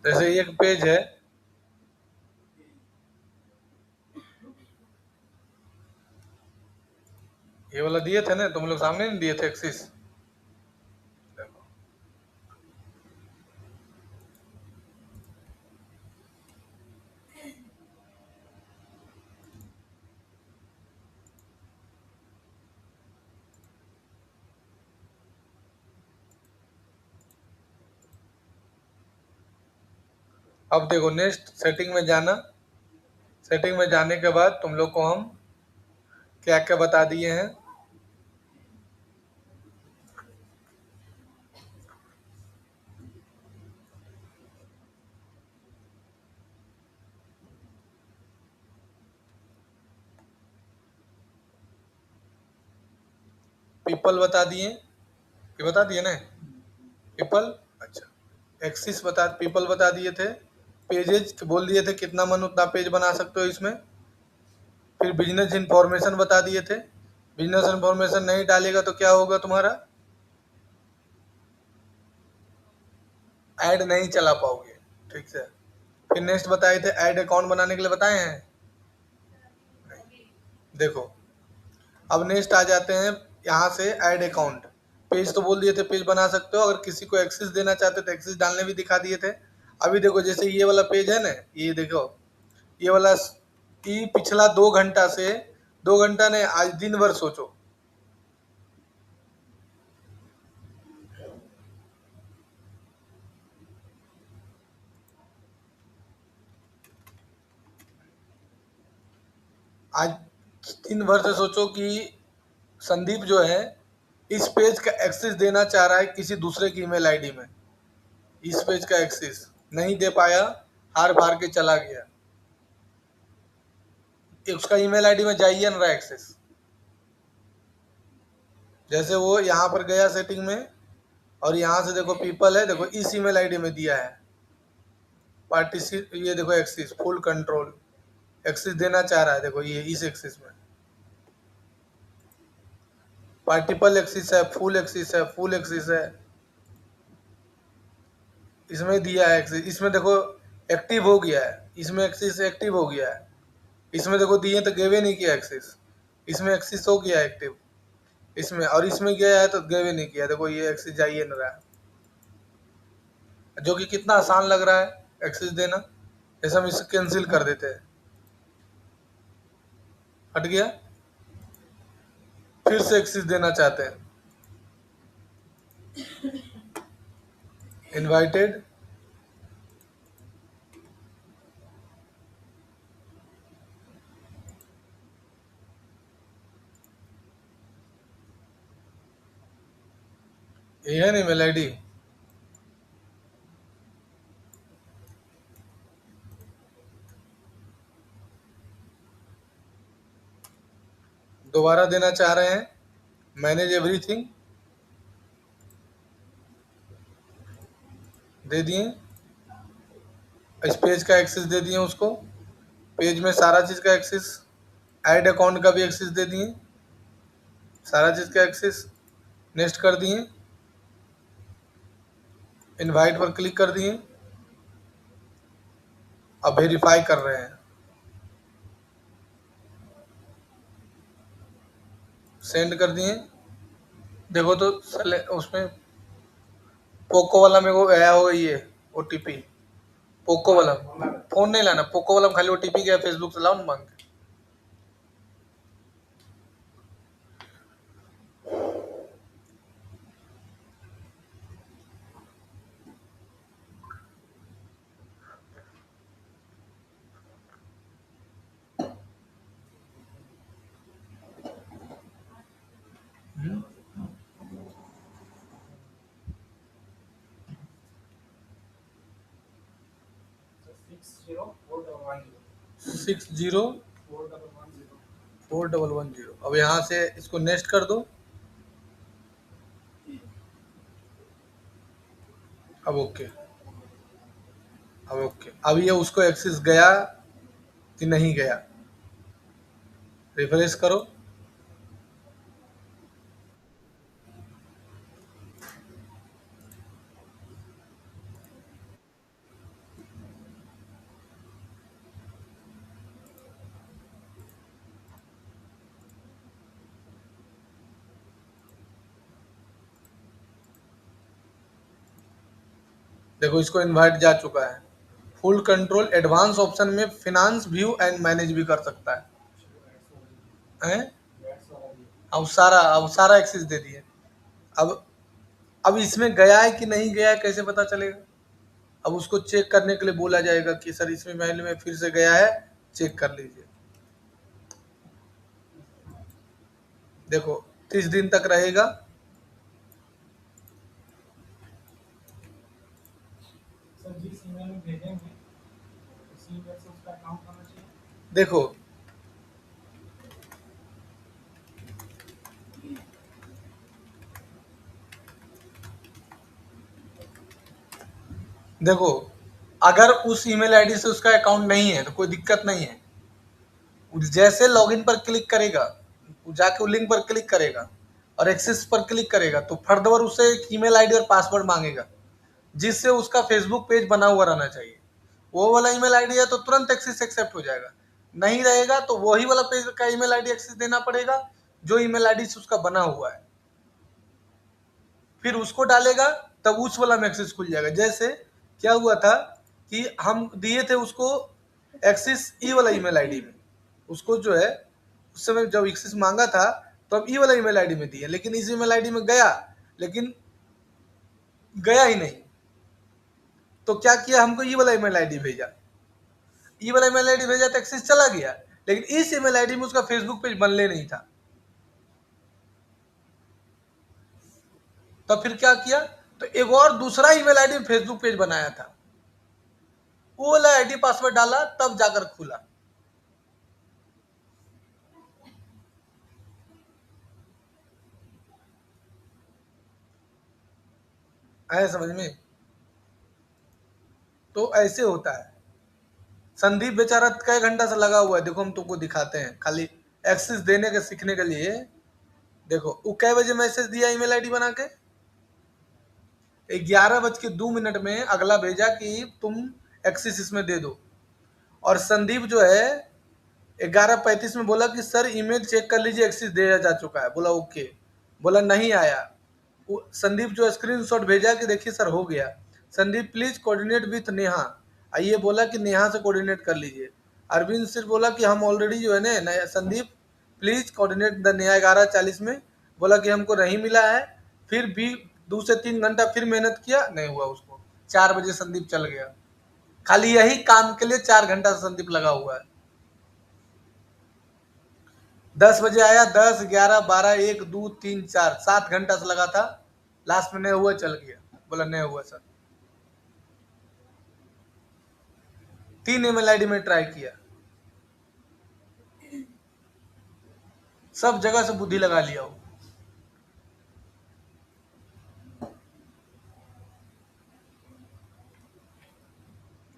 जैसे एक पेज है, ये वाला दिए थे ना तुम लोग, सामने नहीं दिए थे एक्सिस? अब देखो नेक्स्ट सेटिंग में जाना। सेटिंग में जाने के बाद तुम लोग को हम क्या क्या बता दिए हैं। पीपल बता दिए, ये बता दिए ना पीपल। अच्छा, एक्सिस बता, पीपल बता दिए थे। पेजेज बोल दिए थे कितना मन उतना पेज बना सकते हो इसमें। फिर बिजनेस इंफॉर्मेशन बता दिए थे। बिजनेस इंफॉर्मेशन नहीं डालेगा तो क्या होगा तुम्हारा, ऐड नहीं चला पाओगे। ठीक से। फिर नेक्स्ट बताए थे ऐड अकाउंट बनाने के लिए, बताए हैं? देखो अब नेक्स्ट आ जाते हैं यहाँ से ऐड अकाउंट। पेज तो बोल दिए थे पेज बना सकते हो, अगर किसी को एक्सेस देना चाहते तो एक्सेस डालने भी दिखा दिए थे। अभी देखो जैसे ये वाला पेज है ना, ये देखो ये वाला कि पिछला 2 घंटा से, 2 घंटा ने आज दिन भर सोचो, आज दिन भर से सोचो कि संदीप जो है इस पेज का एक्सेस देना चाह रहा है किसी दूसरे की ईमेल आईडी में। इस पेज का एक्सेस नहीं दे पाया, हार बार के चला गया, उसका ईमेल आईडी में जाइए ना रहा एक्सेस। जैसे वो यहाँ पर गया सेटिंग में, और यहाँ से देखो पीपल है, देखो इस ईमेल आईडी में दिया है पार्टिसिप, ये देखो एक्सेस फुल कंट्रोल, एक्सेस देना चाह रहा है, देखो ये इस एक्सेस में पार्टिपल एक्सिस है, फुल एक्सिस है, फुल एक्सिस है, इसमें दिया है एक्सिस। इसमें देखो एक्टिव हो गया है, इसमें एक्सिस एक्टिव हो गया है। इसमें देखो दिए तो गेवे नहीं किया एक्सिस, इसमें एक्सिस हो गया एक्टिव इसमें, और इसमें गया है तो गेवे नहीं किया, देखो ये एक्सिस जाइए ना रहा है, जो कि कितना आसान लग रहा है एक्सिस देना। जैसे हम इसे कैंसिल कर देते हैं, हट गया, फिर से एक्सिस देना चाहते हैं, इनवाइटेड, ये है नहीं मेल आईडी। दोबारा देना चाह रहे हैं, मैनेज एवरीथिंग, दे दिए, इस पेज का एक्सेस दे दिए उसको, पेज में सारा चीज़ का एक्सेस, ऐड अकाउंट का भी एक्सेस दे दिए, सारा चीज़ का एक्सेस। नेक्स्ट कर दिए, इनवाइट पर क्लिक कर दिए, अब वेरीफाई कर रहे हैं, सेंड कर दिए। देखो तो उसमें पोको वाला में वो आया होगा ये ओटीपी, पोको वाला, फोन नहीं लाना, पोको वाला में खाली ओटीपी गया, फेसबुक से लाओ ना मांग के। 60410411 अब यहाँ से इसको नेक्स्ट कर दो। अब ओके, अब ओके, अब ये उसको एक्सेस गया कि नहीं गया, रिफ्रेश करो। देखो इसको इनवाइट जा चुका है। फुल कंट्रोल एडवांस ऑप्शन में फिनांस व्यू एंड मैनेज भी कर सकता है। अब सारा एक्सेस दे दिए। अब अब इसमें गया है कि नहीं गया है कैसे पता चलेगा? अब उसको चेक करने के लिए बोला जाएगा कि सर इसमें मेल में फिर से गया है, चेक कर लीजिए। देखो 30 दिन तक रहेगा। सर जिस ईमेल में भेजेंगे उसी ईमेल से उसका अकाउंट होना चाहिए। देखो देखो अगर उस ईमेल आईडी से उसका अकाउंट नहीं है तो कोई दिक्कत नहीं है। जैसे लॉगिन पर क्लिक करेगा, जाके लिंक पर क्लिक करेगा और एक्सेस पर क्लिक करेगा तो फर्दर उससे एक ईमेल आईडी और पासवर्ड मांगेगा, जिससे उसका फेसबुक पेज बना हुआ रहना चाहिए। वो वाला ईमेल आईडी है तो तुरंत एक्सेस एक्सेप्ट हो जाएगा, नहीं रहेगा तो वही वाला पेज का ईमेल आईडी एक्सेस देना पड़ेगा जो ईमेल आईडी से उसका बना हुआ है। फिर उसको डालेगा तब उस वाला में एक्सेस खुल जाएगा। जैसे क्या हुआ था कि हम दिए थे उसको एक्सेस ई वाला ईमेल आईडी में, उसको जो है उस समय जब एक्सेस मांगा था तो हम ई वाला ईमेल आईडी में दिए, लेकिन इस ईमेल आईडी में गया, लेकिन गया ही नहीं। तो क्या किया, हमको ई वाला ईमेल आईडी भेजा, ई वाला ईमेल आईडी भेजा तो एक्सेस चला गया, लेकिन इस ईमेल आईडी में उसका फेसबुक पेज बनने नहीं था। तब फिर क्या किया, तो एक और दूसरा ईमेल आईडी में फेसबुक पेज बनाया था, वो वाला आईडी पासवर्ड डाला तब जाकर खुला। आया समझ में? तो ऐसे होता है। संदीप बेचारा कई घंटा से लगा हुआ है, देखो हम तुमको दिखाते हैं खाली एक्सेस देने के सीखने के लिए। देखो वो कै बजे मैसेज दिया ईमेल आईडी बना के, 11:02 में अगला भेजा कि तुम एक्सेस इसमें दे दो। और संदीप जो है 11:35 में बोला कि सर ईमेल चेक कर लीजिए, एक्सेस दिया जा चुका है। बोला ओके, बोला नहीं आया। संदीप जो स्क्रीनशॉट भेजा कि देखिए सर हो गया। Sandeep please coordinate with Neha, आइए बोला कि नेहा से कोऑर्डिनेट कर लीजिए। अरविंद सिर्फ बोला कि हम ऑलरेडी जो है ना, Sandeep please coordinate the Neha 11:40 में बोला कि हमको नहीं मिला है। फिर भी 2 से 3 घंटा फिर मेहनत किया, नहीं हुआ उसको। 4 बजे संदीप चल गया, खाली यही काम के लिए 4 घंटा से संदीप लगा हुआ है। 10 बजे आया, 10, 11, 12, 1, 2, 3, 4, 7 घंटा से लगा था। लास्ट में नहीं हुआ, चल गया, बोला नहीं हुआ सर। 3 ईमेल आईडी में ट्राई किया, सब जगह से बुद्धि लगा लिया वो।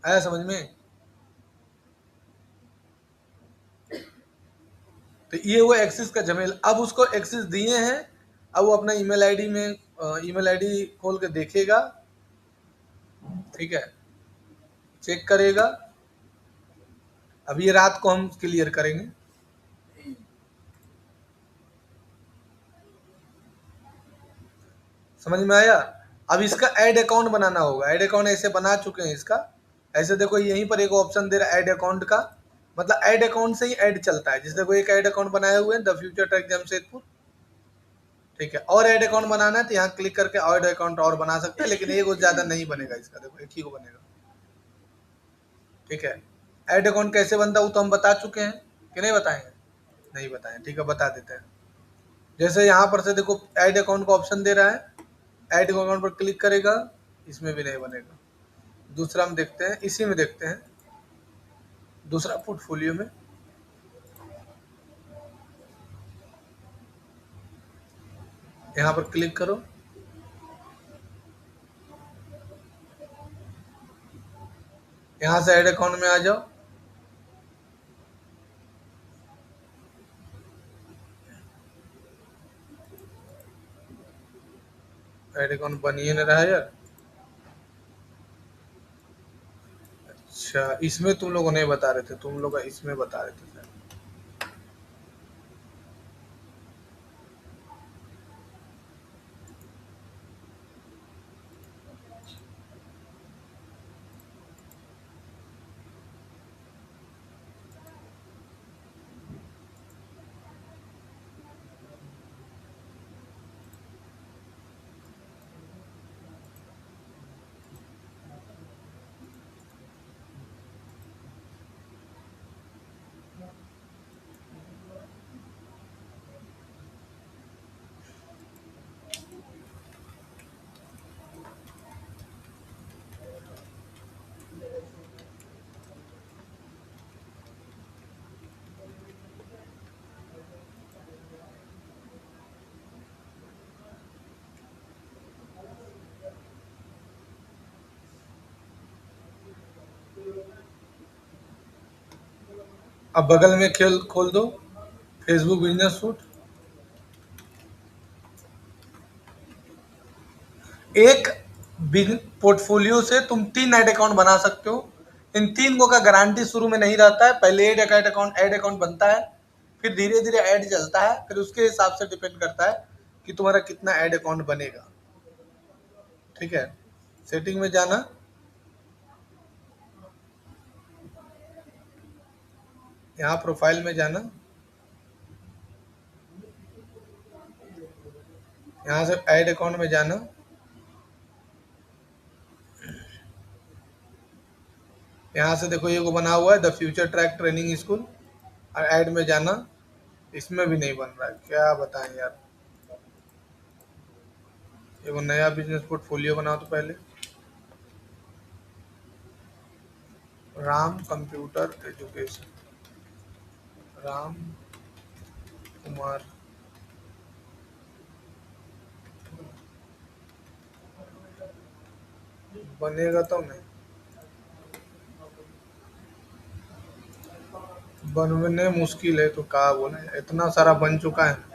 आया समझ में? तो ये वो एक्सेस का झमेला। अब उसको एक्सेस दिए हैं, अब वो अपना ईमेल आईडी में ईमेल आईडी खोल के देखेगा, ठीक है, चेक करेगा। अब ये रात को हम क्लियर करेंगे। समझ में आया? अब इसका ऐड अकाउंट बनाना होगा। ऐड अकाउंट ऐसे बना चुके हैं इसका, ऐसे देखो यहीं पर एक ऑप्शन दे रहा है ऐड अकाउंट का, मतलब ऐड अकाउंट से ही ऐड चलता है। जैसे कोई एक ऐड अकाउंट बनाए हुए हैं द फ्यूचर ट्रैक जमशेदपुर, ठीक है, और ऐड अकाउंट बनाना है तो यहाँ क्लिक करके ऐड अकाउंट और बना सकते हैं, लेकिन एक ज्यादा नहीं बनेगा इसका, देखो एक ही को बनेगा, ठीक है। ऐड अकाउंट कैसे बनता है वो तो हम बता चुके हैं कि नहीं बताएंगे? नहीं बताएं, ठीक है, बता देते हैं। जैसे यहाँ पर से देखो ऐड अकाउंट का ऑप्शन दे रहा है, ऐड अकाउंट पर क्लिक करेगा, इसमें भी नहीं बनेगा। दूसरा हम देखते हैं, इसी में देखते हैं, दूसरा पोर्टफोलियो में। यहाँ पर क्लिक करो, यहाँ से ऐड अकाउंट में आ जाओ। ऐड अकाउंट बनिए न रहा है यार। अच्छा, इसमें तुम लोग नहीं बता रहे थे, तुम लोग इसमें बता रहे थे सर। अब बगल में खेल खोल दो फेसबुक बिजनेस सूट। एक पोर्टफोलियो से तुम 3 ऐड अकाउंट बना सकते हो। इन 3 को का गारंटी शुरू में नहीं रहता है। पहले ऐड अकाउंट बनता है, फिर धीरे धीरे ऐड चलता है, फिर उसके हिसाब से डिपेंड करता है कि तुम्हारा कितना ऐड अकाउंट बनेगा। ठीक है, सेटिंग में जाना, यहाँ प्रोफाइल में जाना, यहाँ से ऐड अकाउंट में जाना, यहाँ से देखो ये को बना हुआ है the future track training school, और ऐड में जाना। इसमें भी नहीं बन रहा है, क्या बताएं यार। ये वो नया बिजनेस पोर्टफोलियो बनाओ तो पहले, राम कंप्यूटर एजुकेशन, राम कुमार, बनेगा तो नहीं, बनने मुश्किल है तो क्या बोले, इतना सारा बन चुका है।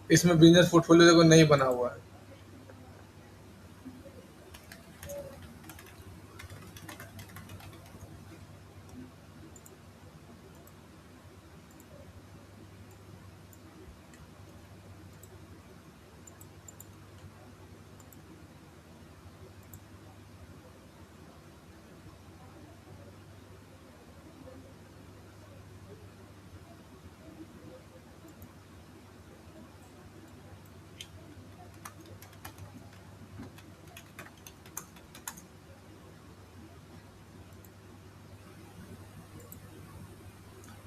इसमें बिजनेस पोर्टफोलियो देखो नहीं बना हुआ है।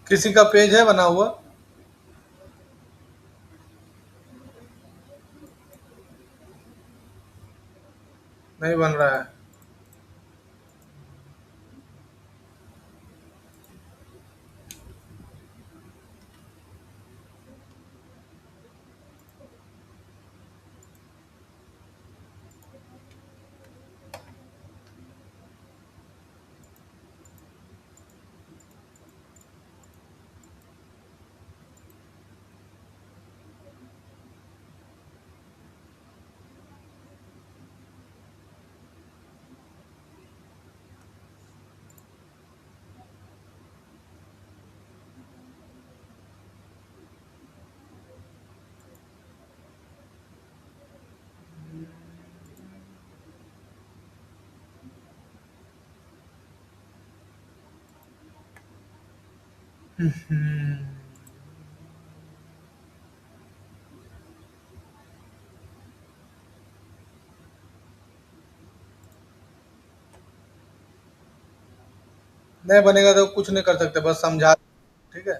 किसी का पेज है बना हुआ? नहीं बन रहा है। नहीं बनेगा तो कुछ नहीं कर सकते, बस समझा। ठीक है,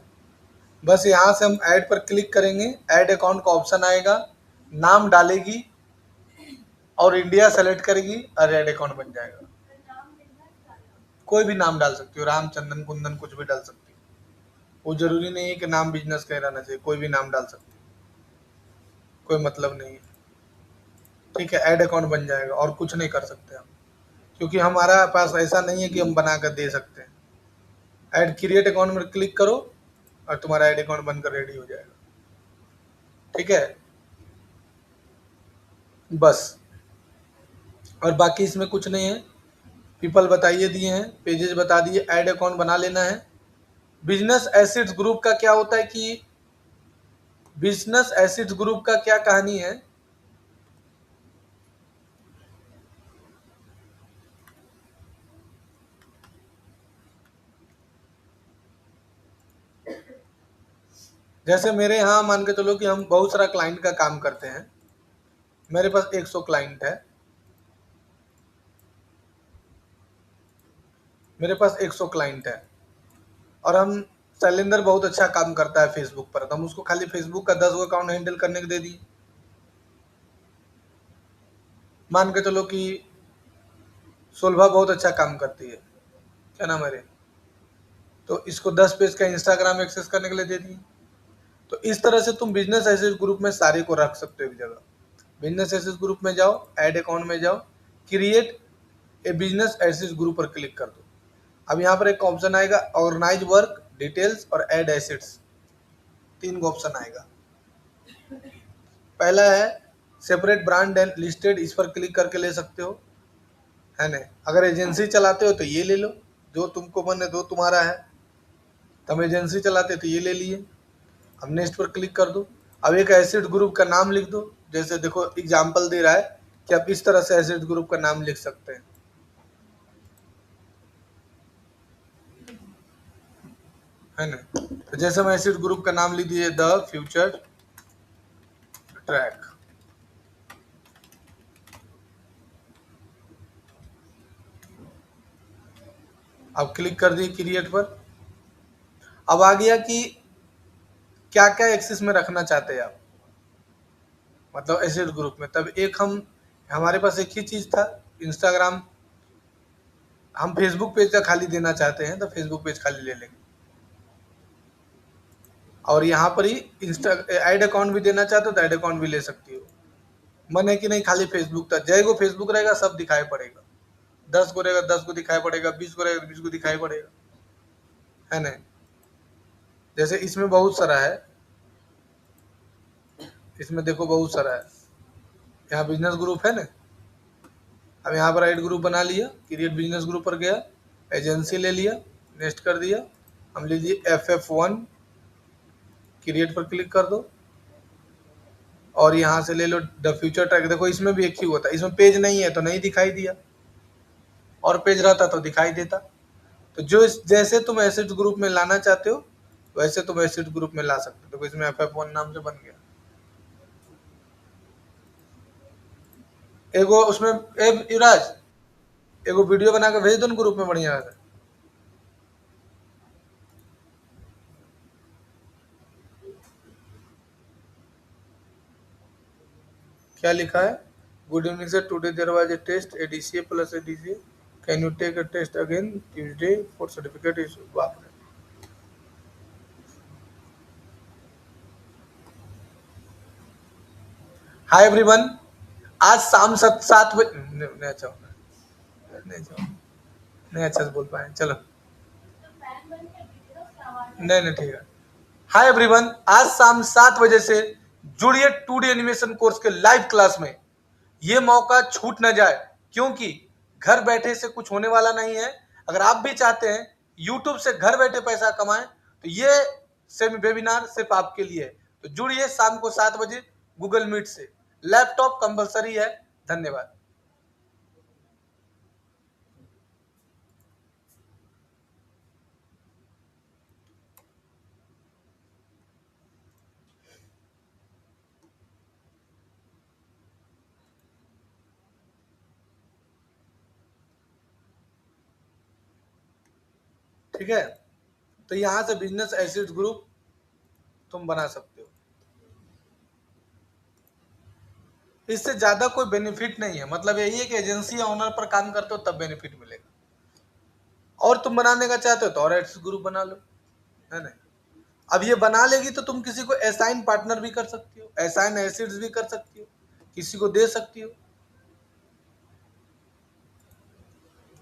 बस यहाँ से हम ऐड पर क्लिक करेंगे, ऐड अकाउंट का ऑप्शन आएगा, नाम डालेगी और इंडिया सेलेक्ट करेगी और ऐड अकाउंट बन जाएगा। कोई भी नाम डाल सकती हो, राम चंदन कुंदन कुछ भी डाल सकती हो। वो जरूरी नहीं है कि नाम बिजनेस का ही रहना चाहिए, कोई भी नाम डाल सकती हो, कोई मतलब नहीं है। ठीक है, ऐड अकाउंट बन जाएगा और कुछ नहीं कर सकते हम, क्योंकि हमारा पास ऐसा नहीं है कि हम बना कर दे सकते हैं। ऐड क्रिएट अकाउंट में क्लिक करो और तुम्हारा ऐड अकाउंट बनकर रेडी हो जाएगा। ठीक है, बस, और बाकी इसमें कुछ नहीं है। पीपल बताइए दिए हैं, पेजेस बता दिए, ऐड अकाउंट बना लेना है। बिजनेस एसेट्स ग्रुप का क्या होता है कि बिजनेस एसेट्स ग्रुप का क्या कहानी है, जैसे मेरे यहाँ मान के चलो कि हम बहुत सारा क्लाइंट का काम करते हैं, मेरे पास 100 क्लाइंट है, मेरे पास 100 क्लाइंट है, और हम शैलेंद्र बहुत अच्छा काम करता है फेसबुक पर, तो हम उसको खाली फेसबुक का 10 अकाउंट हैंडल करने के दे दिए। मान के चलो कि सुलभा बहुत अच्छा काम करती है, क्या नाम है रे, तो इसको 10 पेज का इंस्टाग्राम एक्सेस करने के लिए दे दिए। तो इस तरह से तुम बिजनेस एसेट ग्रुप में सारे को रख सकते हो एक जगह। बिजनेस एसेट ग्रुप में जाओ, ऐड अकाउंट में जाओ, create a business asset group पर क्लिक कर दो। अब यहाँ पर एक ऑप्शन आएगा ऑर्गेनाइज वर्क डिटेल्स और ऐड एसेट्स, 3 का ऑप्शन आएगा। पहला है सेपरेट ब्रांड एंड लिस्टेड, इस पर क्लिक करके ले सकते हो, है ना। अगर एजेंसी चलाते हो तो ये ले लो, जो तुमको मन है, जो तुम्हारा है। तो हम एजेंसी चलाते तो ये ले लिए। अब नेक्स्ट पर क्लिक कर दो। अब एक एसेट ग्रुप का नाम लिख दो, जैसे देखो एग्जांपल दे रहा है कि आप इस तरह से एसेट ग्रुप का नाम लिख सकते हैं, है ना। तो जैसे हम एसेट ग्रुप का नाम लिख दिए द फ्यूचर ट्रैक। अब क्लिक कर दिए क्रिएट पर। अब आ गया कि क्या क्या एक्सेस में रखना चाहते हैं आप, मतलब एसेट ग्रुप में। तब एक हमारे पास एक ही चीज था इंस्टाग्राम, हम फेसबुक पेज का खाली देना चाहते हैं तो फेसबुक पेज खाली ले लेंगे। और यहाँ पर ही इंस्टा ऐड अकाउंट भी देना चाहते हो तो ऐड अकाउंट भी ले सकती हो। मन है कि नहीं खाली फेसबुक था, जय को फेसबुक रहेगा सब दिखाई पड़ेगा, 10 को रहेगा 10 को दिखाई पड़ेगा, 20 को रहेगा 20 को दिखाई पड़ेगा, है ना। जैसे इसमें बहुत सारा है, इसमें देखो बहुत सारा है, यहाँ बिजनेस ग्रुप है ना। अब यहाँ पर ऐड ग्रुप बना लिया, क्रिएट बिजनेस ग्रुप पर गया, एजेंसी ले लिया, नेक्स्ट कर दिया, हम लीजिए FF1, क्रिएट पर क्लिक कर दो, और यहाँ से ले लो द फ्यूचर ट्रैक। देखो इसमें भी एक ही होता है, इसमें पेज नहीं है तो नहीं दिखाई दिया, और पेज रहता तो दिखाई देता। तो जो जैसे तुम एसेट ग्रुप में लाना चाहते हो वैसे तुम एसेट ग्रुप में ला सकते हो। देखो इसमें FF1 नाम से बन गया। एगो उसमें युवराज एगो वीडियो बना के भेज दो ग्रुप में बढ़िया है। क्या लिखा है, good evening sir, today there was a test ADCA plus ADCA, can you take a test again Tuesday for certificate issue. बाप रे। हाय एवरीवन, आज शाम 7 बजे नहीं अच्छा नहीं अच्छा से बोल पाए, चलो नहीं ठीक है। हाय एवरीवन, आज शाम 7 बजे से जुड़िए 2D एनिमेशन कोर्स के लाइव क्लास में। ये मौका छूट न जाए, क्योंकि घर बैठे से कुछ होने वाला नहीं है। अगर आप भी चाहते हैं YouTube से घर बैठे पैसा कमाएं तो ये सेमी वेबिनार सिर्फ आपके लिए है। तो जुड़िए शाम को 7 बजे गूगल मीट से। लैपटॉप कंपलसरी है। धन्यवाद। ठीक है, तो यहां से बिजनेस एसेट ग्रुप तुम बना सकते हो। इससे ज्यादा कोई बेनिफिट नहीं है, मतलब यही है कि एजेंसी या ओनर पर काम करते हो तब बेनिफिट मिलेगा। और तुम बनाने का चाहते हो तो और एसेट ग्रुप बना लो, है ना। अब ये बना लेगी तो तुम किसी को असाइन पार्टनर भी कर सकती हो, असाइन एसेट्स भी कर सकती हो, किसी को दे सकती हो।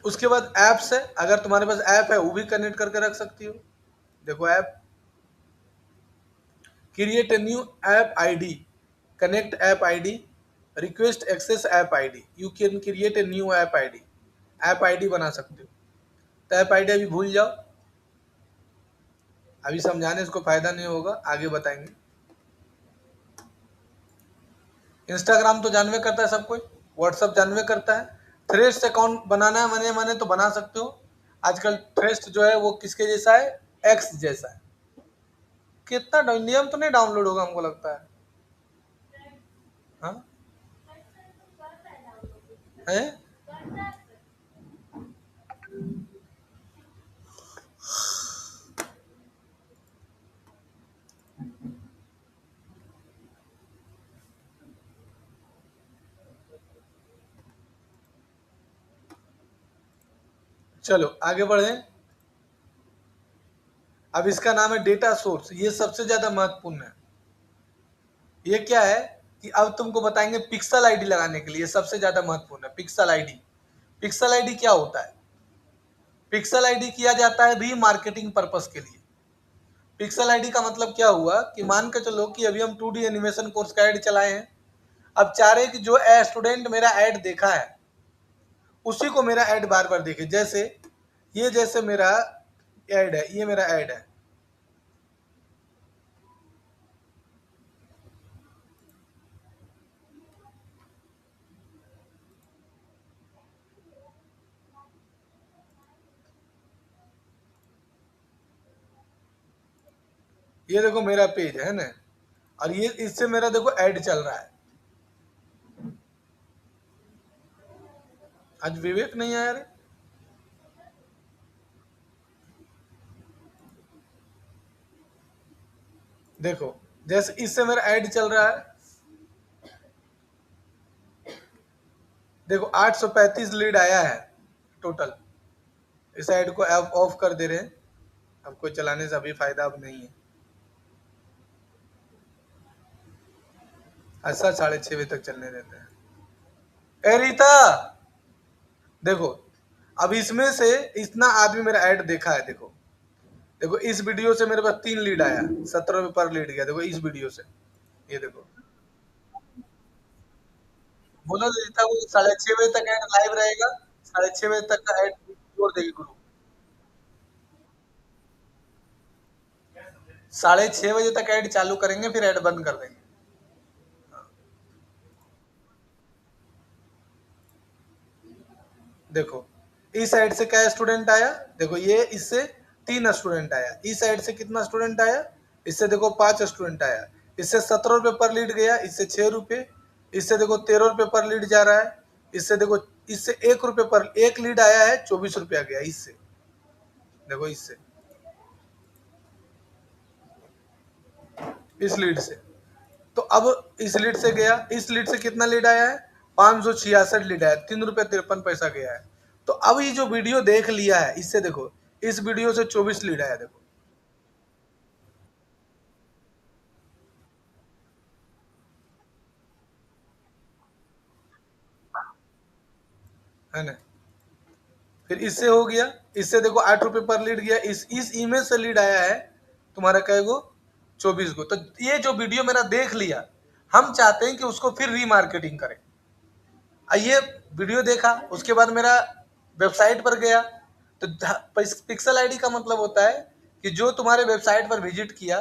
उसके बाद ऐप्स है, अगर तुम्हारे पास ऐप है वो भी कनेक्ट करके रख सकती हो। देखो app, create a new app ID, connect app ID, request access app ID, you can create a new app ID. App ID बना सकते हो। तो ऐप आईडी अभी भूल जाओ, अभी समझाने इसको फायदा नहीं होगा, आगे बताएंगे। इंस्टाग्राम तो जानवे करता है सब कोई, व्हाट्सअप जानवे करता है। थ्रेड्स अकाउंट बनाना है मने तो बना सकते हो। आजकल थ्रेड्स जो है वो किसके जैसा है, एक्स जैसा है। कितना इंडिया में तो नहीं डाउनलोड होगा हमको लगता है। हाँ है। चलो आगे बढ़े। अब इसका नाम है डेटा सोर्स, ये सबसे ज्यादा महत्वपूर्ण है। ये क्या है कि अब तुमको बताएंगे पिक्सल आईडी लगाने के लिए सबसे ज्यादा महत्वपूर्ण है पिक्सल आईडी। पिक्सल आईडी क्या होता है? पिक्सल आईडी किया जाता है रीमार्केटिंग पर्पस के लिए। पिक्सल आईडी का मतलब क्या हुआ कि मान के चलो कि अभी हम 2D एनिमेशन कोर्स का ऐड चलाए हैं। अब चाह रहे कि जो स्टूडेंट मेरा ऐड देखा है उसी को मेरा ऐड बार बार देखे। जैसे ये जैसे मेरा ऐड है, ये मेरा ऐड है। ये देखो मेरा पेज है ना, और ये इससे मेरा देखो ऐड चल रहा है। आज विवेक नहीं आया रे। देखो जैसे इससे मेरा ऐड चल रहा है। देखो 835 लीड आया है टोटल। इस ऐड को ऑफ कर दे रहे हैं, अब कोई चलाने से अभी फायदा अब नहीं है। ऐसा 6:30 बजे तक चलने देते हैं। ए रीता, देखो अब इसमें से इतना आदमी मेरा ऐड देखा है। देखो देखो इस वीडियो से मेरे पास 3 लीड आया, 17 रुपये पर लीड गया। देखो इस वीडियो से, ये देखो। बोलो रीता को 6:30 बजे तक ऐड लाइव रहेगा, 6:30 बजे तक का ऐड जोड़ देगी ग्रुप। 6:30 बजे तक ऐड चालू करेंगे, फिर ऐड बंद कर देंगे। देखो इस साइड से क्या स्टूडेंट आया, देखो ये इससे 3 स्टूडेंट आया। इस साइड से कितना स्टूडेंट आया, इससे देखो 5 स्टूडेंट आया। इससे 17 रुपये पर लीड गया, इससे 6 रुपये। इससे देखो 13 रुपये पर लीड जा रहा है। इससे देखो इससे 1 रुपये पर एक लीड आया है, 24 रुपया गया इससे। देखो इससे, इस लीड से। तो अब इस लीड से गया, इस लीड से कितना लीड आया है, 566 लीड आया, 3 रुपये 53 पैसा गया है। तो अब ये जो वीडियो देख लिया है इससे देखो, इस वीडियो से 24 लीड आया। देखो है ना। फिर इससे हो गया, इससे देखो 8 रुपये पर लीड गया। इस इमेज से लीड आया है तुम्हारा कै गो, 24 गो। तो ये जो वीडियो मेरा देख लिया, हम चाहते हैं कि उसको फिर रीमार्केटिंग करें। ये वीडियो देखा, उसके बाद मेरा वेबसाइट पर गया। तो पिक्सल आईडी का मतलब होता है कि जो तुम्हारे वेबसाइट पर विजिट किया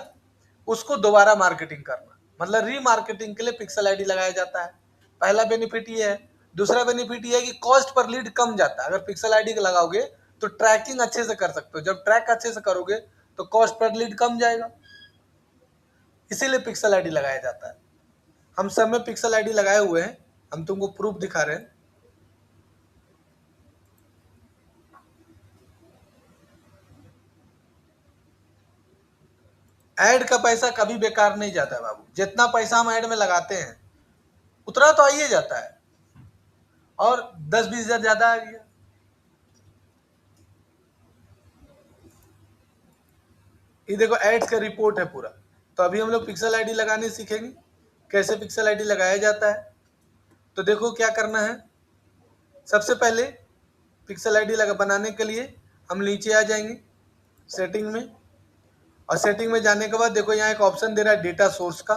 उसको दोबारा मार्केटिंग करना, मतलब रीमार्केटिंग के लिए पिक्सल आईडी लगाया जाता है। पहला बेनिफिट ये है। दूसरा बेनिफिट ये है कि कॉस्ट पर लीड कम जाता है। अगर पिक्सल आईडी लगाओगे तो ट्रैकिंग अच्छे से कर सकते हो। जब ट्रैक अच्छे से करोगे तो कॉस्ट पर लीड कम जाएगा, इसीलिए पिक्सल आईडी लगाया जाता है। हम सब में पिक्सल आईडी लगाए हुए हैं, हम तुमको प्रूफ दिखा रहे हैं। ऐड का पैसा कभी बेकार नहीं जाता है बाबू। जितना पैसा हम ऐड में लगाते हैं उतना तो आइए जाता है, और 10-20 हजार ज्यादा आ गया। ये देखो एड्स का रिपोर्ट है पूरा। तो अभी हम लोग पिक्सल आईडी लगाने सीखेंगे, कैसे पिक्सल आईडी लगाया जाता है। तो देखो क्या करना है। सबसे पहले पिक्सल आईडी लगा बनाने के लिए हम नीचे आ जाएंगे सेटिंग में, और सेटिंग में जाने के बाद देखो यहाँ एक ऑप्शन दे रहा है डेटा सोर्स का,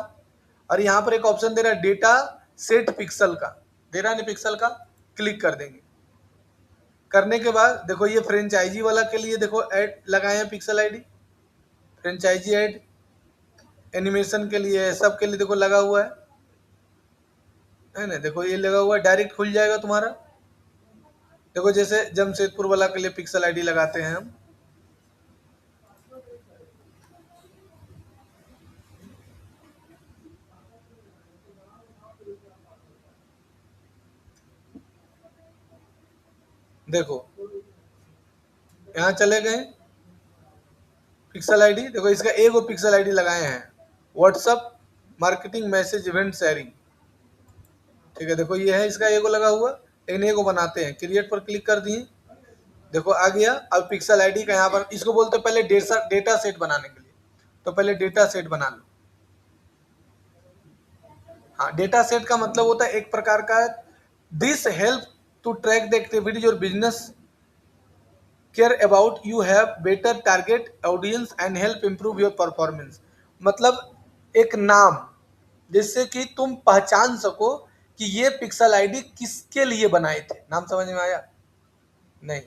और यहाँ पर एक ऑप्शन दे रहा है डेटा सेट पिक्सल का, दे रहा है नहीं पिक्सल का। क्लिक कर देंगे। करने के बाद देखो ये फ्रेंचाइजी वाला के लिए देखो ऐड लगाए हैं pixel ID, franchisee ad, animation के लिए, सब के लिए देखो लगा हुआ है ना। देखो ये लगा हुआ है, डायरेक्ट खुल जाएगा तुम्हारा। देखो जैसे जमशेदपुर वाला के लिए पिक्सल आईडी लगाते हैं हम। देखो यहाँ चले गए पिक्सल आईडी, देखो इसका एक पिक्सल आईडी लगाए हैं, WhatsApp marketing message event sharing, ठीक है। देखो ये है इसका एगो लगा हुआ, लेकिन एगो बनाते हैं, क्रिएट पर क्लिक कर दिए, देखो आ गया। अब पिक्सल आईडी का यहाँ पर इसको बोलते हैं पहले डेटा सेट बनाने के लिए, तो पहले डेटा सेट बना लो। हाँ, डेटा सेट का मतलब होता है एक प्रकार का, this help to track the activities और business care about, you have better target audience and help improve your performance. मतलब एक नाम जिससे कि तुम पहचान सको कि ये पिक्सल आईडी किसके लिए बनाए थे। नाम समझ में आया? नहीं।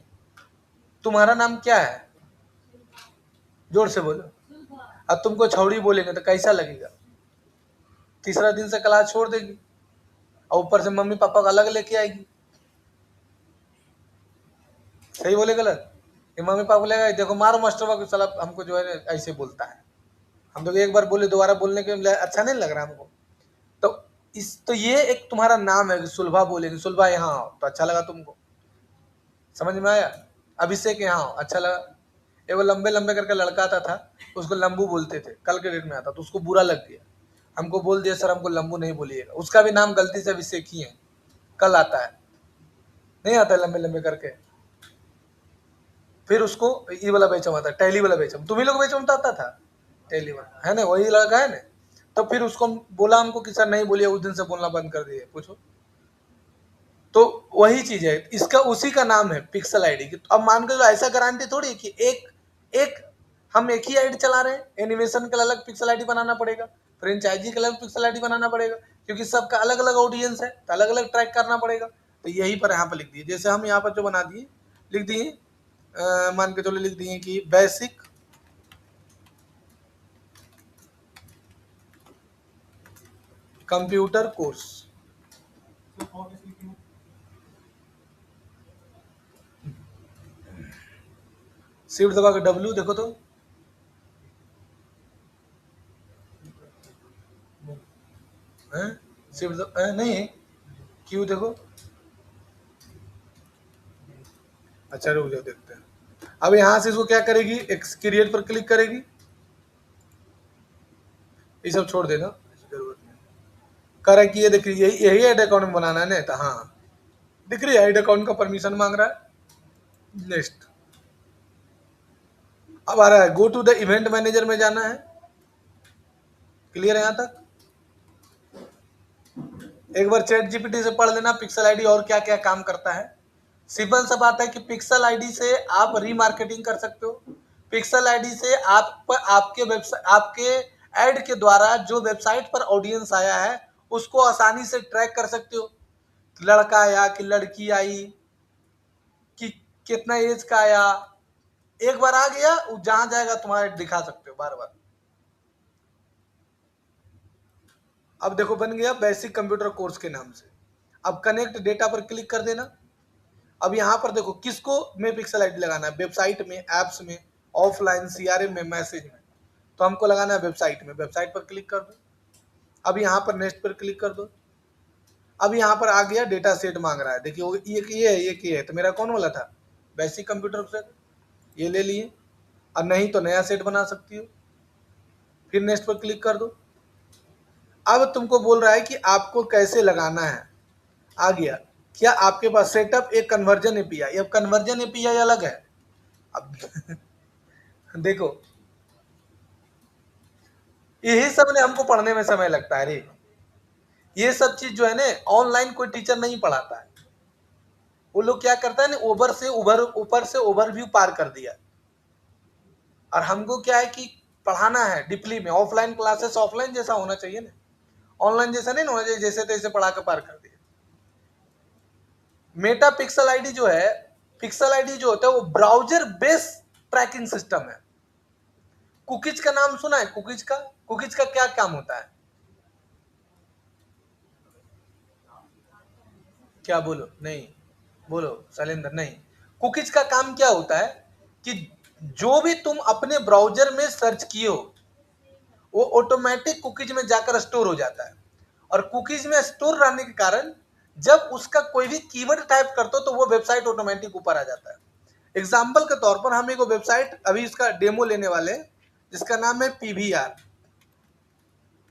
तुम्हारा नाम क्या है? जोर से बोलो। अब तुमको छौड़ी बोलेंगे तो कैसा लगेगा? तीसरा दिन से क्लास छोड़ देगी और ऊपर से मम्मी पापा का अलग लेके आएगी। सही बोले गलत? ये मम्मी पापा बोलेगा देखो मारो मास्टर को, साला हमको जो है ऐसे बोलता है। हम तो एक बार बोले दोबारा बोलने के अच्छा नहीं लग रहा हमको। तो ये एक तुम्हारा नाम है, सुलभा बोलेगी, सुलभा यहाँ आओ, तो अच्छा लगा तुमको, समझ में आया? अभिषेक यहाँ आओ, अच्छा लगा। एगो लंबे लंबे करके लड़का आता था, उसको लंबू बोलते थे, कल के डेट में आता तो उसको बुरा लग गया, हमको बोल दिया सर हमको लंबू नहीं बोलिएगा। उसका भी नाम गलती से अभिषेक ही है, कल आता है, नहीं आता है लंबे लंबे करके। फिर उसको ये वाला बेचम आता है, टैली वाला बेचम, तुम्ही लोग बेचम आता था टैली वाला, है ना, वही लड़का है ना। तो फिर उसको बोला हमको कि सर नहीं बोलिए, उस दिन से बोलना बंद कर दिए। पूछो तो वही चीज है, इसका उसी का नाम है पिक्सल आईडी। अब मान के ऐसा गारंटी थोड़ी है कि एक हम एक ही आईडी चला रहे हैं, एनिमेशन के अलग पिक्सल आईडी बनाना पड़ेगा, फ्रेंचाइजी के अलग पिक्सल आईडी बनाना पड़ेगा, क्योंकि सबका अलग अलग ऑडियंस है, तो अलग अलग ट्रैक करना पड़ेगा। तो यही पर यहाँ पर लिख दिए, जैसे हम यहाँ पर जो बना दिए, लिख दिए मान के चलो लिख दिए कि बेसिक कंप्यूटर कोर्स। शिफ्ट दबा के डब्ल्यू देखो तो शिफ्ट नहीं क्यू देखो, अच्छा रुक जाओ देखते हैं। अब यहां से इसको क्या करेगी, क्रिएट पर क्लिक करेगी, ये सब छोड़ देना, जरूरत नहीं। करे कि ये देख रही यही यही एड अकाउंट में बनाना है ना, तो हाँ दिख रही है एड अकाउंट का परमिशन मांग रहा है। नेक्स्ट अब आ रहा है go to the event manager में जाना है। क्लियर है यहां तक? एक बार चैट जीपीटी से पढ़ लेना पिक्सल आईडी और क्या क्या काम करता है। सिंपल सा बात है कि पिक्सल आईडी से आप रीमार्केटिंग कर सकते हो, पिक्सल आईडी से आप आपके वेबसाइट आपके ऐड के द्वारा जो वेबसाइट पर ऑडियंस आया है उसको आसानी से ट्रैक कर सकते हो, लड़का आया कि लड़की आई, कि कितना एज का आया, एक बार आ गया जहां जाएगा तुम्हारे दिखा सकते हो बार बार। अब देखो बन गया बेसिक कंप्यूटर कोर्स के नाम से। अब कनेक्ट डेटा पर क्लिक कर देना। अब यहाँ पर देखो किसको में पिक्सल आईडी लगाना है, वेबसाइट में, एप्स में, ऑफलाइन, सीआरएम में, मैसेज में। तो हमको लगाना है वेबसाइट में, वेबसाइट पर क्लिक कर दो। अब यहाँ पर नेक्स्ट पर क्लिक कर दो। अब यहाँ पर आ गया डेटा सेट मांग रहा है, देखिए ये है, तो मेरा कौन वाला था, बेसिक कंप्यूटर सेट, ये ले लिए। और नहीं तो नया सेट बना सकती हो, फिर नेक्स्ट पर क्लिक कर दो। अब तुमको बोल रहा है कि आपको कैसे लगाना है, आ गया। क्या आपके पास सेटअप एक कन्वर्जन एपीआई, अब कन्वर्जन एपीआई अलग है। अब देखो यही सब ने हमको पढ़ने में समय लगता है रे, ये सब चीज जो है ना ऑनलाइन कोई टीचर नहीं पढ़ाता है। वो लोग क्या करता है ना ऊपर से ओवरव्यू पार कर दिया, और हमको क्या है कि पढ़ाना है डीपली में। ऑफलाइन क्लासेस ऑफलाइन जैसा होना चाहिए ना, ऑनलाइन जैसा नहीं होना चाहिए जैसे तैसे पढ़ा के पार कर दिया। मेटा पिक्सल आईडी जो है, पिक्सल आईडी जो होता है वो ब्राउजर बेस्ड ट्रैकिंग सिस्टम है। कुकीज का नाम सुना है? कुकीज का क्या काम होता है? क्या बोलो? नहीं बोलो शैलेंद्र, नहीं। कुकीज का काम क्या होता है कि जो भी तुम अपने ब्राउजर में सर्च किए हो वो ऑटोमेटिक कुकीज में जाकर स्टोर हो जाता है, और कुकीज में स्टोर रहने के कारण जब उसका कोई भी कीवर्ड टाइप करते हो तो वो वेबसाइट ऑटोमेटिक ऊपर आ जाता है। एग्जाम्पल के तौर पर हम एक वेबसाइट अभी इसका डेमो लेने वाले हैं जिसका नाम है पीवीआर।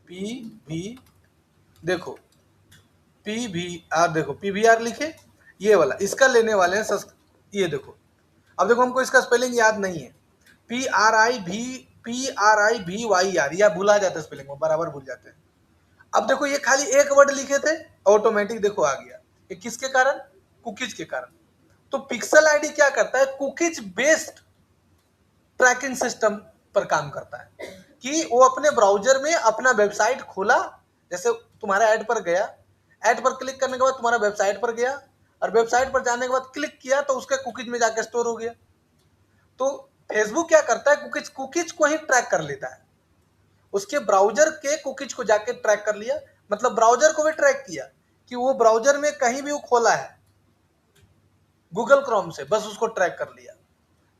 पीवी देखो पीवीआर, देखो पीवीआर लिखे, ये वाला इसका लेने वाले हैं। ये देखो, अब देखो हमको इसका स्पेलिंग याद नहीं है, PRIVYR, या भुला जाता है स्पेलिंग में, बराबर भूल जाते हैं। अब देखो ये खाली एक वर्ड लिखे थे, ऑटोमेटिक देखो आ गया। ये किसके कारण? कुकीज के कारण। तो पिक्सल आईडी क्या करता है? कुकीज बेस्ड ट्रैकिंग सिस्टम पर काम करता है कि वो अपने ब्राउजर में अपना वेबसाइट खोला, जैसे तुम्हारा ऐड पर गया, ऐड पर क्लिक करने के बाद तुम्हारा वेबसाइट पर गया, और वेबसाइट पर जाने के बाद क्लिक किया तो उसके कुकीज में जाके स्टोर हो गया। तो फेसबुक क्या करता है? कुकीज कुकीज को ही ट्रैक कर लेता है, उसके ब्राउजर के कुकीज को जाके ट्रैक कर लिया, मतलब ब्राउजर को भी ट्रैक किया कि वो ब्राउजर में कहीं भी वो खोला है गूगल क्रोम से, बस उसको ट्रैक कर लिया।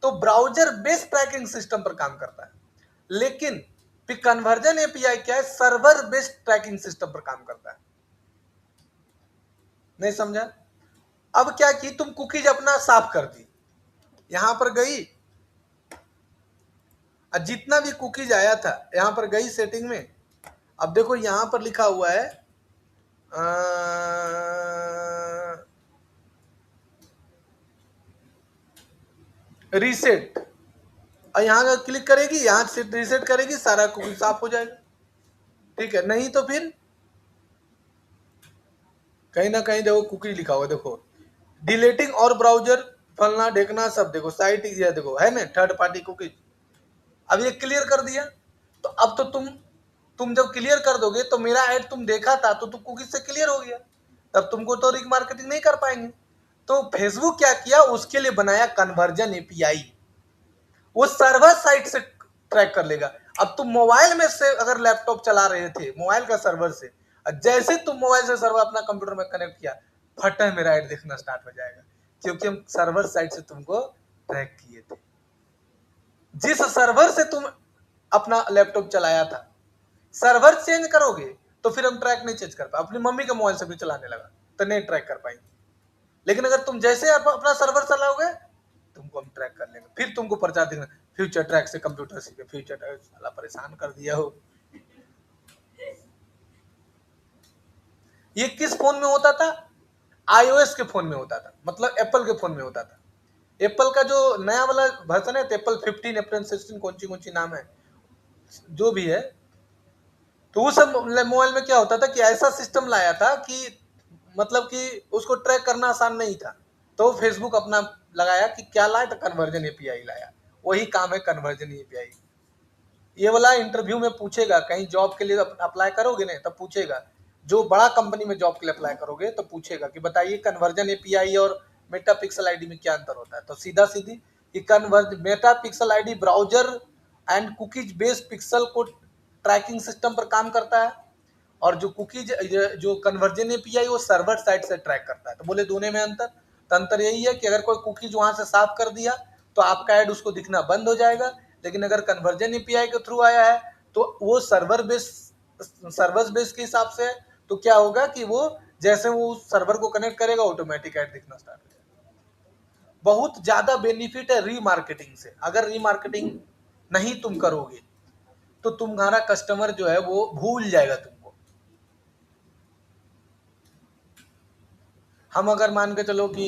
तो ब्राउजर बेस्ड ट्रैकिंग सिस्टम पर काम करता है। लेकिन कन्वर्जन एपीआई क्या है? सर्वर बेस्ड ट्रैकिंग सिस्टम पर काम करता है। नहीं समझा? अब क्या की, तुम कुकीज अपना साफ कर दी, यहां पर गई, जितना भी कुकीज आया था यहां पर गई सेटिंग में। अब देखो यहां पर लिखा हुआ है रीसेट, और यहाँ क्लिक करेगी, यहाँ से रीसेट करेगी, सारा कुकी साफ हो जाएगा। ठीक है, नहीं तो फिर कहीं ना कहीं देखो कुकी लिखा हुआ, देखो डिलीटिंग और ब्राउजर फलना ढेकना सब, देखो साइट ये देखो है ना, थर्ड पार्टी कुकी। अब ये क्लियर कर दिया, तो अब तो तुम जब क्लियर कर दोगे तो मेरा ऐड तुम देखा था तो तुम कुकी से क्लियर हो गया, तब तुमको तो रीमार्केटिंग नहीं कर पाएंगे। तो फेसबुक क्या किया, उसके लिए बनाया कन्वर्जन एपीआई, वो सर्वर साइट से ट्रैक कर लेगा। अब तुम मोबाइल में से अगर लैपटॉप चला रहे थे मोबाइल का सर्वर से, जैसे तुम मोबाइल से सर्वर अपना कंप्यूटर में कनेक्ट किया, फटन मेरा ऐड देखना स्टार्ट हो जाएगा, क्योंकि हम सर्वर साइट से तुमको ट्रैक किए थे। जिस सर्वर से तुम अपना लैपटॉप चलाया था, सर्वर चेंज करोगे तो फिर हम ट्रैक नहीं चेंज कर पाए। अपनी मम्मी के मोबाइल से भी चलाने लगा तो नहीं ट्रैक कर पाएंगे, लेकिन अगर तुम जैसे अपना सर्वर चलाओगे तुमको हम ट्रैक कर लेंगे। फिर तुमको प्रचार देंगे फ्यूचर ट्रैक से कंप्यूटर सीखे, फ्यूचर ट्रैक साला परेशान कर दिया हो। ये किस फोन में होता था? आईओएस के फोन में होता था, मतलब एप्पल के फोन में होता था। एप्पल का जो नया वाला वर्जन है, एप्पल 15, एप्पल 16, कौन सी नाम है जो भी है, तो उस मोबाइल में क्या होता था कि ऐसा सिस्टम लाया था कि मतलब कि उसको ट्रैक करना आसान नहीं था। तो फेसबुक अपना लगाया कि क्या लाया, तो कन्वर्जन एपीआई लाया। वही काम है कन्वर्जन एपीआई। ये वाला इंटरव्यू में पूछेगा, कहीं जॉब के लिए अप्लाई करोगे ना, तब पूछेगा, जो बड़ा कंपनी में जॉब के लिए अप्लाई करोगे तो पूछेगा कि बताइए कन्वर्जन एपीआई और मेटा पिक्सल आईडी में क्या अंतर होता है। तो सीधा सीधी कि Meta pixel ID browser and cookies based pixel को ट्रैकिंग सिस्टम पर काम करता है, और जो कुकीज जो कन्वर्जन एपीआई वो सर्वर साइड से ट्रैक करता है। तो बोले दोनों में अंतर, तो अंतर यही है कि अगर कोई कुकीज वहां से साफ कर दिया तो आपका ऐड उसको दिखना बंद हो जाएगा, लेकिन अगर कन्वर्जन एपीआई के थ्रू आया है तो वो सर्वर बेस के हिसाब से है, तो क्या होगा कि वो जैसे वो सर्वर को कनेक्ट करेगा ऑटोमेटिक ऐड दिखना स्टार्ट हो जाएगा। बहुत ज्यादा बेनिफिट है रीमार्केटिंग से। अगर रीमार्केटिंग नहीं तुम करोगे तो तुम्हारा कस्टमर जो है वो भूल जाएगा तुमको। हम अगर मान के चलो कि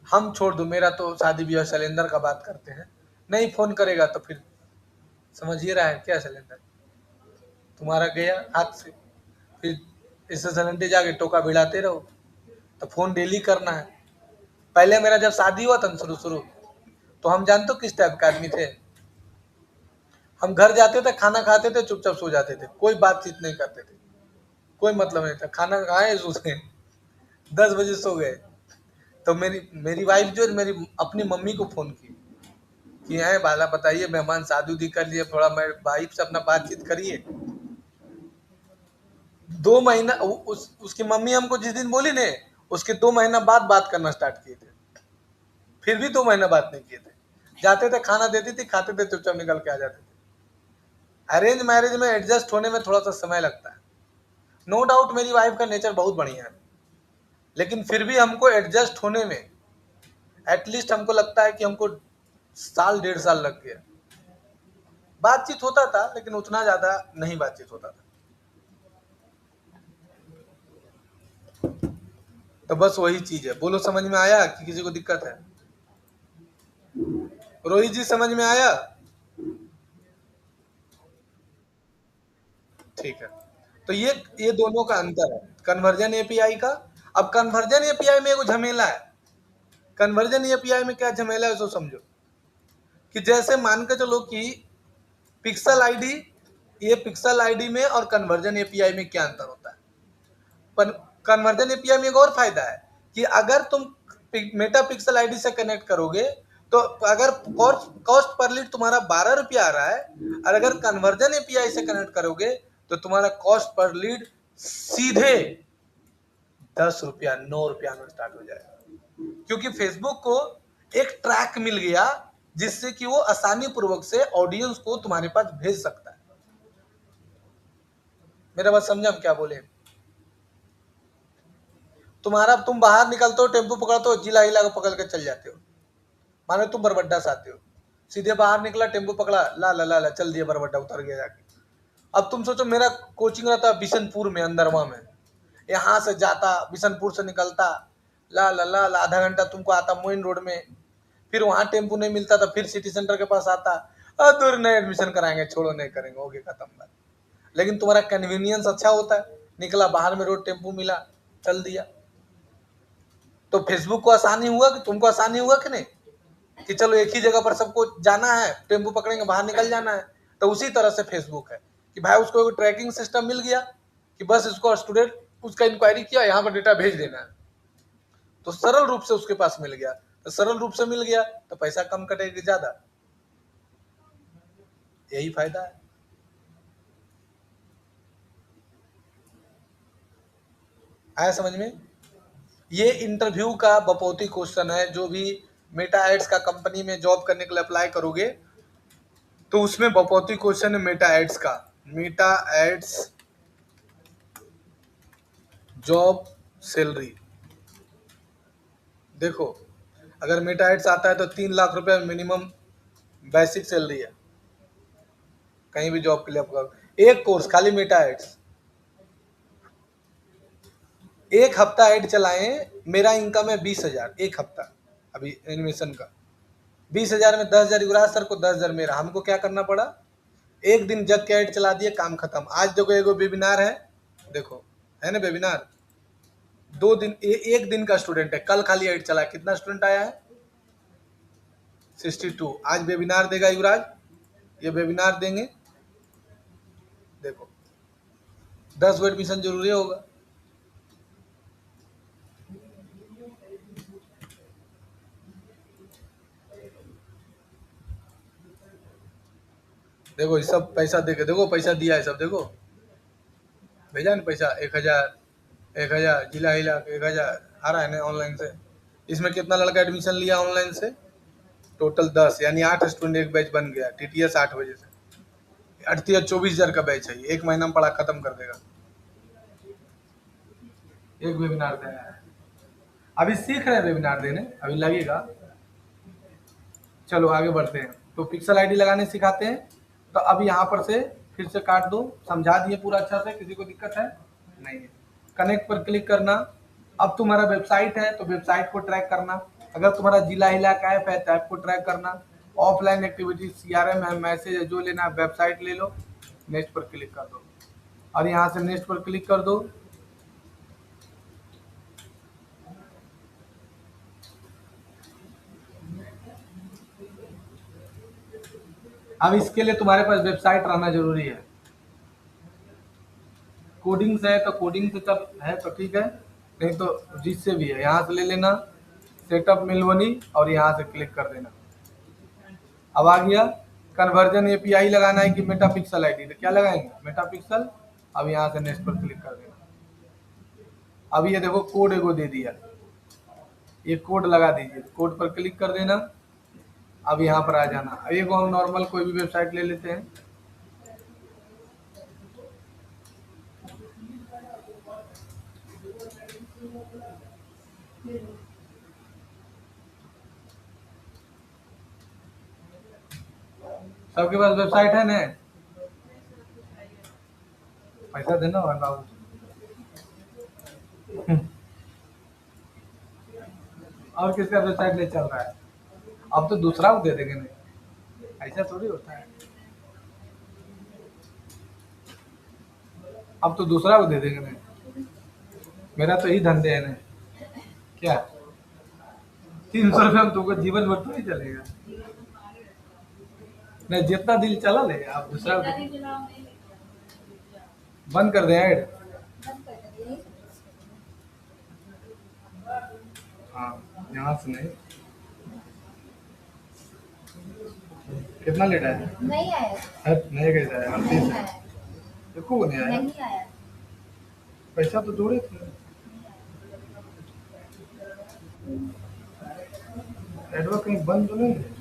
हम छोड़ दो, मेरा तो शादी ब्याह सिलेंडर का बात करते हैं, नहीं फोन करेगा तो फिर समझ ही रहा है क्या, सिलेंडर तुम्हारा गया हाथ से, फिर इससे सिलेंडर जाके टोका भिड़ाते रहो। तो फोन डेली करना है। पहले मेरा जब शादी हुआ था शुरू शुरू, तो हम जानते हो किस टाइप का आदमी थे, हम घर जाते थे, खाना खाते थे, चुपचाप सो जाते थे, कोई बातचीत नहीं करते थे, कोई मतलब नहीं था, खाना खाए सो गए, 10 बजे सो गए। तो मेरी मेरी वाइफ जो मेरी अपनी मम्मी को फोन की कि है बाला बताइए, मेहमान शादी उदी कर लिए, थोड़ा मेरे वाइफ से अपना बातचीत करिए। 2 महीना उसकी मम्मी हमको जिस दिन बोली ने, उसके 2 महीना बाद बात करना स्टार्ट किए थे, फिर भी 2 महीना बात नहीं किए थे। जाते थे, खाना देती थी, खाते थे, चुपचाप निकल के आ जाते थे। अरेंज मैरिज में एडजस्ट होने में थोड़ा सा समय लगता है। नो डाउट मेरी वाइफ का नेचर बहुत बढ़िया है, लेकिन फिर भी हमको एडजस्ट होने में एटलीस्ट हमको लगता है कि हमको साल 1.5 साल लग गया। बातचीत होता था लेकिन उतना ज्यादा नहीं बातचीत होता था। तो बस वही चीज है। बोलो, समझ में आया कि किसी को दिक्कत है? रोहित जी समझ में आया? ठीक है। तो ये दोनों का अंतर है कन्वर्जन एपीआई का। अब कन्वर्जन एपीआई में एगो झमेला है। कन्वर्जन एपीआई में क्या झमेला है उसको समझो। कि जैसे मान के चलो कि पिक्सल आईडी, ये पिक्सल आईडी में और कन्वर्जन एपीआई में क्या अंतर होता है? पर कन्वर्जन एपीआई में एक और फायदा है कि अगर तुम मेटा पिक्सल आईडी से कनेक्ट करोगे तो अगर कॉस्ट पर लीड तुम्हारा 12 रुपया आ रहा है, और अगर कन्वर्जन एपीआई से कनेक्ट करोगे तो तुम्हारा कॉस्ट पर लीड सीधे 10 रुपया 9 रुपया में स्टार्ट हो जाएगा। क्योंकि फेसबुक को एक ट्रैक मिल गया जिससे कि वो आसानी पूर्वक से ऑडियंस को तुम्हारे पास भेज सकता है। मेरा बात समझा हम क्या बोले? तुम बाहर निकलते हो, टेम्पो पकड़ते हो, जिला हिला को पकड़ के चल जाते हो। मानो तुम बरबड्डा से आते हो, सीधे बाहर निकला, टेम्पो पकड़ा, ला ला ला ला चल दिया बरबड्डा, उतर गया जाके। अब तुम सोचो मेरा कोचिंग रहता बिशनपुर में, अंदरवा में, यहाँ से जाता बिशनपुर से निकलता, ला ला ला ला आधा घंटा तुमको आता मोइन रोड में, फिर वहाँ टेम्पो नहीं मिलता था, फिर सिटी सेंटर के पास आता, दूर नहीं एडमिशन कराएंगे, छोड़ो नहीं करेंगे, हो गया खत्म बात। लेकिन तुम्हारा कन्वीनियंस अच्छा होता है, निकला बाहर में रोड, टेम्पो मिला, चल दिया। तो फेसबुक को आसानी हुआ कि तुमको आसानी हुआ कि नहीं? कि चलो एक ही जगह पर सबको जाना है, टेम्पो पकड़ेंगे बाहर निकल जाना है। तो उसी तरह से फेसबुक है कि भाई उसको एक ट्रैकिंग सिस्टम मिल गया कि बस इसको स्टूडेंट उसका इंक्वायरी किया, यहाँ पर डेटा भेज देना है, तो सरल रूप से उसके पास मिल गया। तो सरल रूप से मिल गया तो पैसा कम कटेगा ज्यादा, यही फायदा है। आया समझ में? ये इंटरव्यू का बपौती क्वेश्चन है। जो भी मेटा एड्स का कंपनी में जॉब करने के लिए अप्लाई करोगे तो उसमें बपौती क्वेश्चन है मेटा एड्स का। Meta ads job salary. देखो, अगर मेटा एड्स आता है तो 3 लाख रुपए मिनिमम बेसिक सैलरी है, कहीं भी जॉब के लिए आपका। एक कोर्स खाली मेटा एड्स, एक हफ्ता एड चलाए, मेरा इनकम है 20,000 एक हफ्ता, अभी एनिमेशन का 20,000 में 10,000 युवराज सर को, 10,000 मेरा। हमको क्या करना पड़ा? एक दिन जग के एड चला दिए, काम खत्म। आज देखो एगो वेबिनार है, देखो है ना वेबिनार, 2 दिन एक दिन का स्टूडेंट है, कल खाली एड चला, कितना स्टूडेंट आया है? 62। आज वेबिनार देगा युवराज, ये वेबिनार देंगे, देखो 10 गो एडमिशन जरूरी होगा। देखो ये सब पैसा देके, देखो पैसा दिया है सब, देखो भेजा ना पैसा, 1,000 जिला हिला 1,000 आ रहा है ना ऑनलाइन से। इसमें कितना लड़का एडमिशन लिया ऑनलाइन से? टोटल 10, यानी 8 स्टूडेंट एक बैच बन गया। टीटीएस 8 बजे से 24,000 का बैच है, एक महीना में पढ़ा खत्म कर देगा। एक वेबिनार देना है, अभी सीख रहे हैं वेबिनार देने, अभी लगेगा। चलो आगे बढ़ते हैं। तो पिक्सल आईडी लगाने सिखाते हैं। तो अब यहाँ पर से फिर से काट दो, समझा दिए पूरा अच्छा से, किसी को दिक्कत है? नहीं है। कनेक्ट पर क्लिक करना। अब तुम्हारा वेबसाइट है तो वेबसाइट को ट्रैक करना। अगर तुम्हारा जिला हिला का ऐप है तो ऐप को ट्रैक करना। ऑफलाइन एक्टिविटी सीआरएम है, मैसेज है, जो लेना है वेबसाइट ले लो, नेक्स्ट पर क्लिक कर दो, और यहाँ से नेक्स्ट पर क्लिक कर दो। अब इसके लिए तुम्हारे पास वेबसाइट रहना जरूरी है। कोडिंग से है तो कोडिंग से तब है तो ठीक है, नहीं तो जिससे भी है यहाँ से ले लेना, सेटअप मिलवनी, और यहाँ से क्लिक कर देना। अब आ गया कन्वर्जन एपीआई लगाना है कि मेटा पिक्सल आईडी, तो क्या लगाएंगे? Meta pixel. अब यहाँ से नेक्स्ट पर क्लिक कर देना। अब ये देखो कोड एगो दे दिया, ये कोड लगा दीजिए, कोड पर क्लिक कर देना। अब यहाँ पर आ जाना। अब एक हम नॉर्मल कोई भी वेबसाइट ले लेते हैं। सबके पास वेबसाइट है ना? पैसा देना होगा। और किसका वेबसाइट नहीं चल रहा है? अब तो दूसरा को दे देंगे। नहीं, ऐसा थोड़ी होता है। अब तो दूसरा को दे देंगे। नहीं, मेरा तो यही धंधे है ना। क्या 300 रुपये में तुमको जीवन भर तो नहीं चलेगा। नहीं, जितना दिल चला लेगा। आप दूसरा बंद कर दे ऐड। हाँ, यहाँ से नहीं। कितना लेट आया? नहीं आया। नहीं कैसा है? 38 नहीं है। आया। देखो नहीं आया। नहीं आया। पैसा तो जोड़े थे। नेटवर्क कहीं बंद तो नहीं है?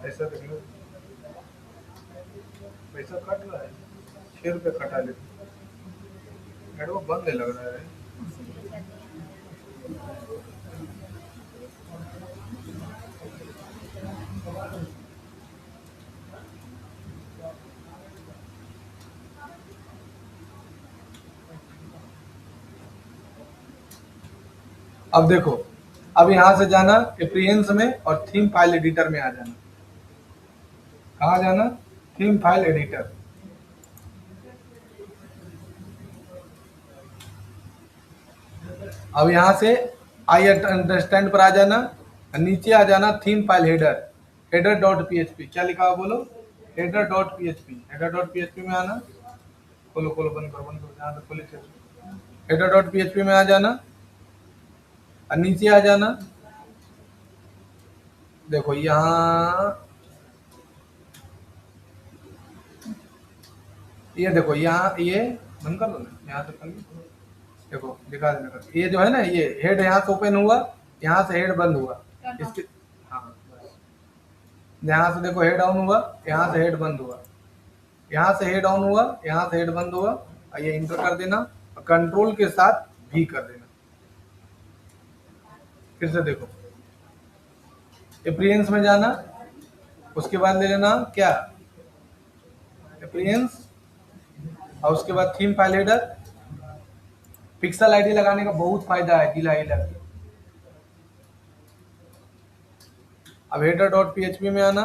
ऐसा देख लो, पैसा कट रहा है। 6 रुपये कटा लेते। नेटवर्क बंद नहीं लग रहा है। अब देखो, अब यहाँ से जाना एप्रियंस में और थीम फाइल एडिटर में आ जाना। कहाँ जाना? Theme file editor. अब यहाँ से आई अंडरस्टैंड पर आ जाना, नीचे आ जाना theme file header, header dot P. क्या लिखा हुआ बोलो? Header dot P. Header dot P में आना। खोलो खोलो, बंद करो बंद करो, जहाँ तक खोले। हेडर डॉट पी में आ जाना और नीचे आ जाना। देखो यहाँ, ये देखो यहाँ, ये बंद कर लो ना, यहाँ से कर लो। देखो दिखा देना, ये जो है ना, ये हेड यहाँ से ओपन हुआ, यहाँ से हेड बंद हुआ। इसके हाँ, यहाँ से देखो हेड ऑन हुआ, यहाँ से हेड बंद हुआ, यहाँ से हेड ऑन हुआ, यहाँ से हेड बंद हुआ। और ये इंटर कर देना और कंट्रोल के साथ भी कर देना। फिर से देखो, एप्रियंस में जाना, उसके बाद ले लेना क्या, एप्रियंस, और उसके बाद theme file header. Pixel ID लगाने का बहुत फायदा है, गीला ही लगे। अब हेडर डॉट पीएचपी में आना,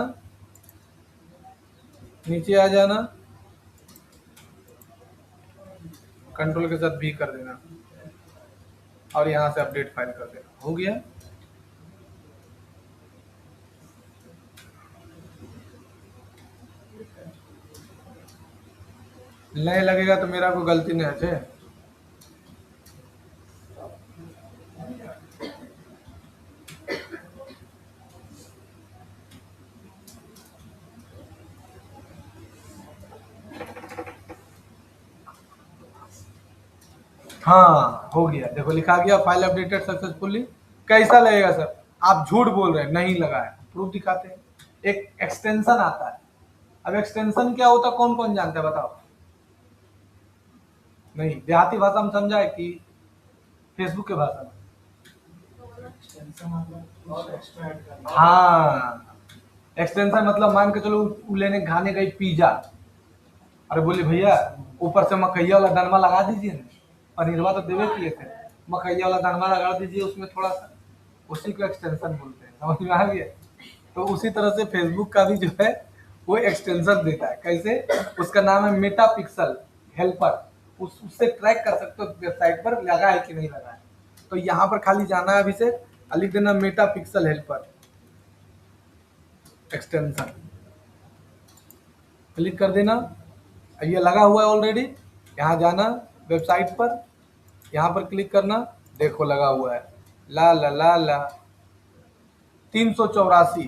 नीचे आ जाना, कंट्रोल के साथ भी कर देना और यहां से अपडेट फाइल कर देना। हो गया। नहीं लगेगा तो मेरा कोई गलती नहीं है। हाँ हो गया, देखो लिखा गया फाइल अपडेटेड सक्सेसफुली। कैसा लगेगा सर? आप झूठ बोल रहे हैं, नहीं लगा है, प्रूफ दिखाते हैं। एक एक्सटेंशन आता है। अब एक्सटेंशन क्या होता है, कौन कौन जानता है बताओ? नहीं, देहाती भाषा में समझा है कि फेसबुक के भाषा में? हाँ, एक्सटेंशन मतलब मान के चलो लेने खाने गई पिज्जा, अरे बोले भैया ऊपर से मकैया वाला दानमा लगा दीजिए ना, पनीरवा तो देवे किए थे, मकैया वाला दानमा लगा दीजिए उसमें थोड़ा सा, उसी को एक्सटेंशन बोलते हैं। समझ में आ गया? तो उसी तरह से फेसबुक का भी जो है वो एक्सटेंशन देता है। कैसे? उसका नाम है मेटा पिक्सल हेल्पर। उससे ट्रैक कर सकते हो वेबसाइट पर लगा है कि नहीं लगा है। तो यहाँ पर खाली जाना है अभिषेक, लिख देना Meta pixel helper extension, click कर देना। ये लगा हुआ है ऑलरेडी। यहाँ जाना वेबसाइट पर, यहाँ पर क्लिक करना, देखो लगा हुआ है ला ला ला ला 384।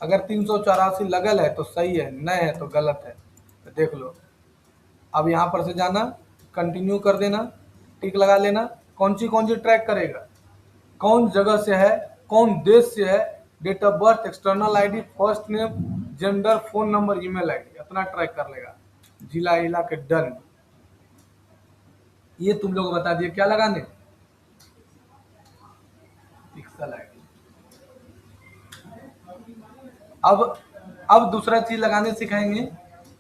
अगर 384 लगल है तो सही है, नहीं है तो गलत है, तो देख लो। अब यहाँ पर से जाना, कंटिन्यू कर देना, टिक लगा लेना। कौन सी ट्रैक करेगा, कौन जगह से है, कौन देश से है, date of birth, external ID, first name, gender, phone number, email ID, अपना ट्रैक कर लेगा। जिला इला के डन। ये तुम लोग बता दिए क्या लगाने, पिक्सल आईडी। अब दूसरा चीज लगाने सिखाएंगे,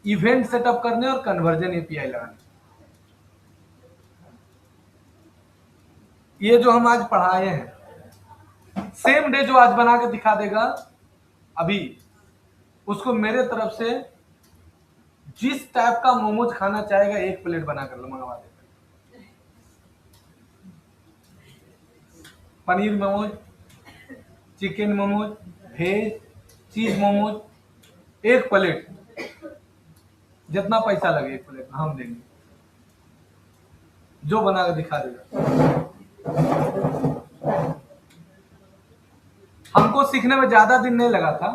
इवेंट सेटअप करने और कन्वर्जन एपीआई लगाने। ये जो हम आज पढ़ाए हैं, सेम डे जो आज बना के दिखा देगा अभी, उसको मेरे तरफ से जिस टाइप का मोमोज खाना चाहेगा 1 प्लेट बना कर लो, मंगवा देगा। पनीर मोमोज, चिकन मोमोज, वेज, चीज मोमोज, 1 प्लेट, जितना पैसा लगे 1 प्लेट हम देंगे, जो बना के दिखा देगा। हमको सीखने में ज्यादा दिन नहीं लगा था,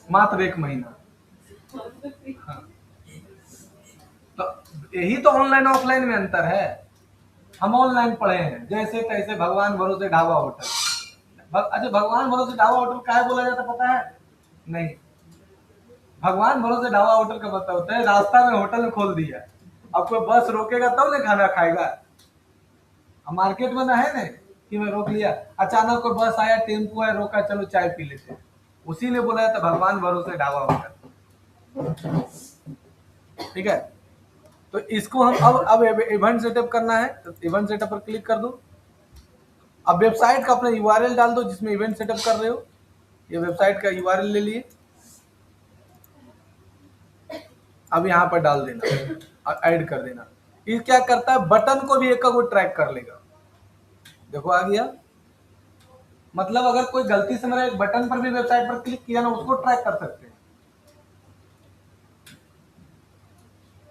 मात्र 1 महीना। हाँ। तो यही तो ऑनलाइन ऑफलाइन में अंतर है। हम ऑनलाइन पढ़े हैं, जैसे तैसे भगवान भरोसे ढाबा होटल। अच्छा, भगवान भरोसे ढाबा होटल काहे बोला जाता पता है? नहीं, भगवान भरोसे ढाबा होटल का पता होता है रास्ता में होटल खोल दिया, अब कोई बस रोकेगा तब ना खाना खाएगा। मार्केट में ना है ना कि मैं रोक लिया, अचानक कोई बस आया, टेम्पो है, रोका, चलो चाय पी लेते हैं, उसी ने बोला था भगवान भरोसे ढाबा होटल। ठीक है, तो इसको हम अब इवेंट सेटअप करना है, तो इवेंट सेटअप पर क्लिक कर दो। अब वेबसाइट का अपना यूआरएल डाल दो जिसमें इवेंट सेटअप कर रहे हो, ये वेबसाइट का यूआरएल ले लिए, अब यहाँ पर डाल देना और ऐड कर देना। ये क्या करता है, बटन को भी एक को ट्रैक कर लेगा। देखो आ गया, मतलब अगर कोई गलती से मेरा एक बटन पर भी वेबसाइट पर क्लिक किया ना, उसको ट्रैक कर सकते हैं।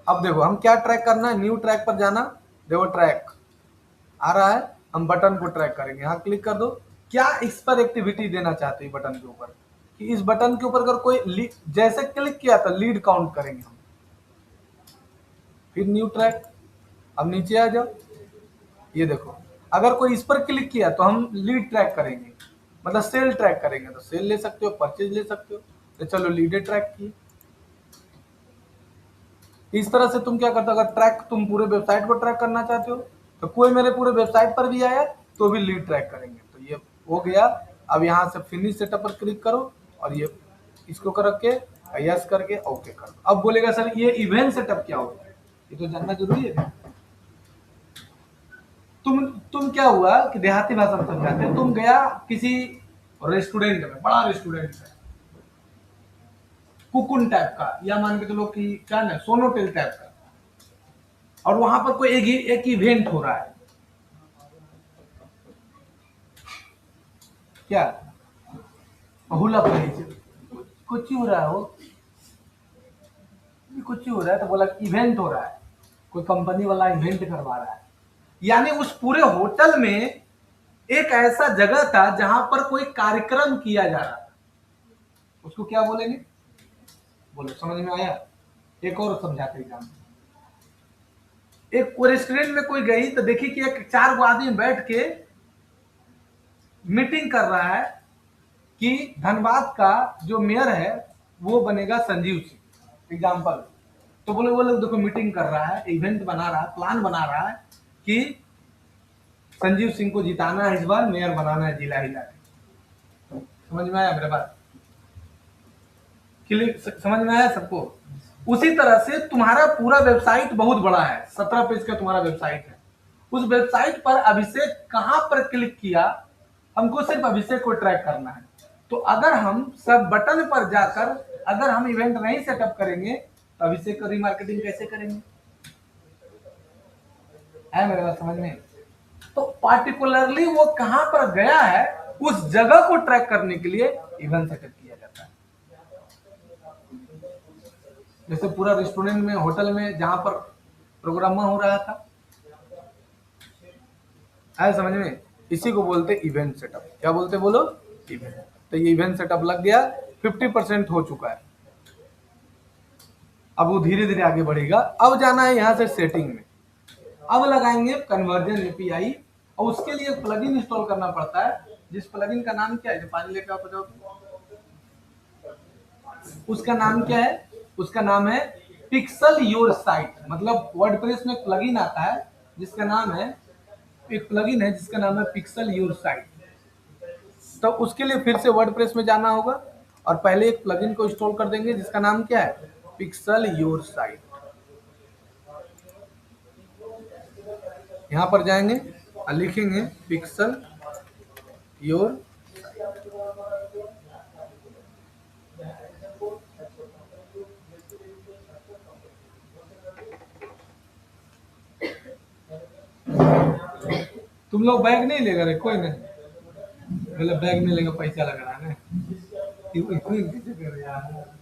अब देखो हम क्या ट्रैक करना है, न्यू ट्रैक पर जाना, देखो ट्रैक आ रहा है, हम बटन को ट्रैक करेंगे, यहाँ क्लिक कर दो। क्या इस पर एक्टिविटी देना चाहते हैं बटन के ऊपर, कि इस बटन के ऊपर अगर कोई जैसे क्लिक किया तो लीड काउंट करेंगे हम। फिर न्यू ट्रैक, अब नीचे आ जाओ, ये देखो अगर कोई इस पर क्लिक किया तो हम लीड ट्रैक करेंगे, मतलब सेल ट्रैक करेंगे, तो सेल ले सकते हो, परचेज ले सकते हो, तो चलो लीडे ट्रैक की। इस तरह से तुम क्या करते हो, अगर ट्रैक तुम पूरे वेबसाइट को ट्रैक करना चाहते हो तो कोई मेरे पूरे वेबसाइट पर भी आया तो भी लीड ट्रैक करेंगे। तो ये हो गया। अब यहाँ से फिनिश सेटअप पर क्लिक करो और ये इसको कर के यस करके ओके कर दो। अब बोलेगा सर ये इवेंट सेटअप क्या होता है, ये तो जानना जरूरी है। तुम क्या हुआ कि देहाती भाषा में समझाते हैं, तुम गया किसी रेस्टोरेंट में, बड़ा रेस्टोरेंट है, कुकुन टाइप का, या मान के चलो कि क्या ना सोनोटेल टाइप का, और वहां पर कोई एक इवेंट हो रहा है, क्या हुला कुछ ही हो रहा है, कुछ ही हो रहा है, तो बोला इवेंट हो रहा है, कोई कंपनी वाला इवेंट करवा रहा है, यानी उस पूरे होटल में एक ऐसा जगह था जहां पर कोई कार्यक्रम किया जा रहा था, उसको क्या बोलेंगे, बोलो समझ में आया? एक और समझाते हैं। एक रेस्टोरेंट में कोई गई तो देखी कि एक 4 आदमी बैठ के मीटिंग कर रहा है कि धनबाद का जो मेयर है वो बनेगा संजीव सिंह, एग्जाम्पल। तो बोले वो लोग देखो मीटिंग कर रहा है, इवेंट बना रहा है, प्लान बना रहा है कि संजीव सिंह को जिताना है, इस बार मेयर बनाना है जिला हिला के। समझ में आया मेरे बात? समझ में आया सबको? उसी तरह से तुम्हारा पूरा वेबसाइट बहुत बड़ा है, 17 पेज का तुम्हारा वेबसाइट है, उस वेबसाइट पर अभिषेक कहां पर क्लिक किया, हमको सिर्फ अभिषेक को ट्रैक करना है। तो अगर हम सब बटन पर जाकर अगर हम इवेंट नहीं सेटअप करेंगे तो अभिषेक को रीमार्केटिंग कैसे करेंगे? है मेरे बात समझ में? तो पार्टिकुलरली वो कहां पर गया है उस जगह को ट्रैक करने के लिए इवेंट सेटअप किया जाता है। जैसे पूरा रेस्टोरेंट में, होटल में जहां पर प्रोग्राम हो रहा था, आया समझ में? इसी को बोलते इवेंट सेटअप। क्या बोलते बोलो? इवेंट। तो ये इवेंट सेटअप लग गया, 50% हो चुका है। अब वो धीरे धीरे आगे बढ़ेगा। अब जाना है यहां से सेटिंग में, अब लगाएंगे कन्वर्जन एपीआई, और उसके लिए प्लगइन इंस्टॉल करना पड़ता है, जिस प्लगइन का नाम क्या है, पानी लेकर आप जाओ, उसका नाम क्या है? उसका नाम है पिक्सल योर साइट। मतलब वर्डप्रेस में प्लगइन आता है जिसका नाम है, एक प्लगइन है जिसका नाम है पिक्सल योर साइट। तो उसके लिए फिर से वर्डप्रेस में जाना होगा और पहले एक प्लगइन को इंस्टॉल कर देंगे जिसका नाम क्या है, पिक्सल योर साइट। यहाँ पर जाएंगे और लिखेंगे पिक्सल योर। तुम लोग बैग नहीं लेगा रे, कोई नहीं, मतलब बैग नहीं लेगा, पैसा लग रहा है ना। कोई कैसे कर यार।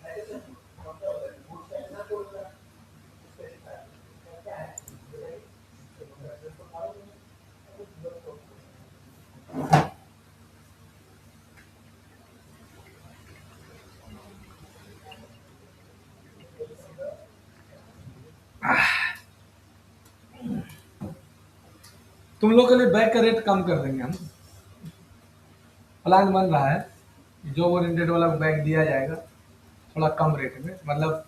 तुम लोग के लिए बैग का रेट कम कर देंगे हम। प्लान बन रहा है, जॉब ओरिएंटेड वाला बैग दिया जाएगा थोड़ा कम रेट में, मतलब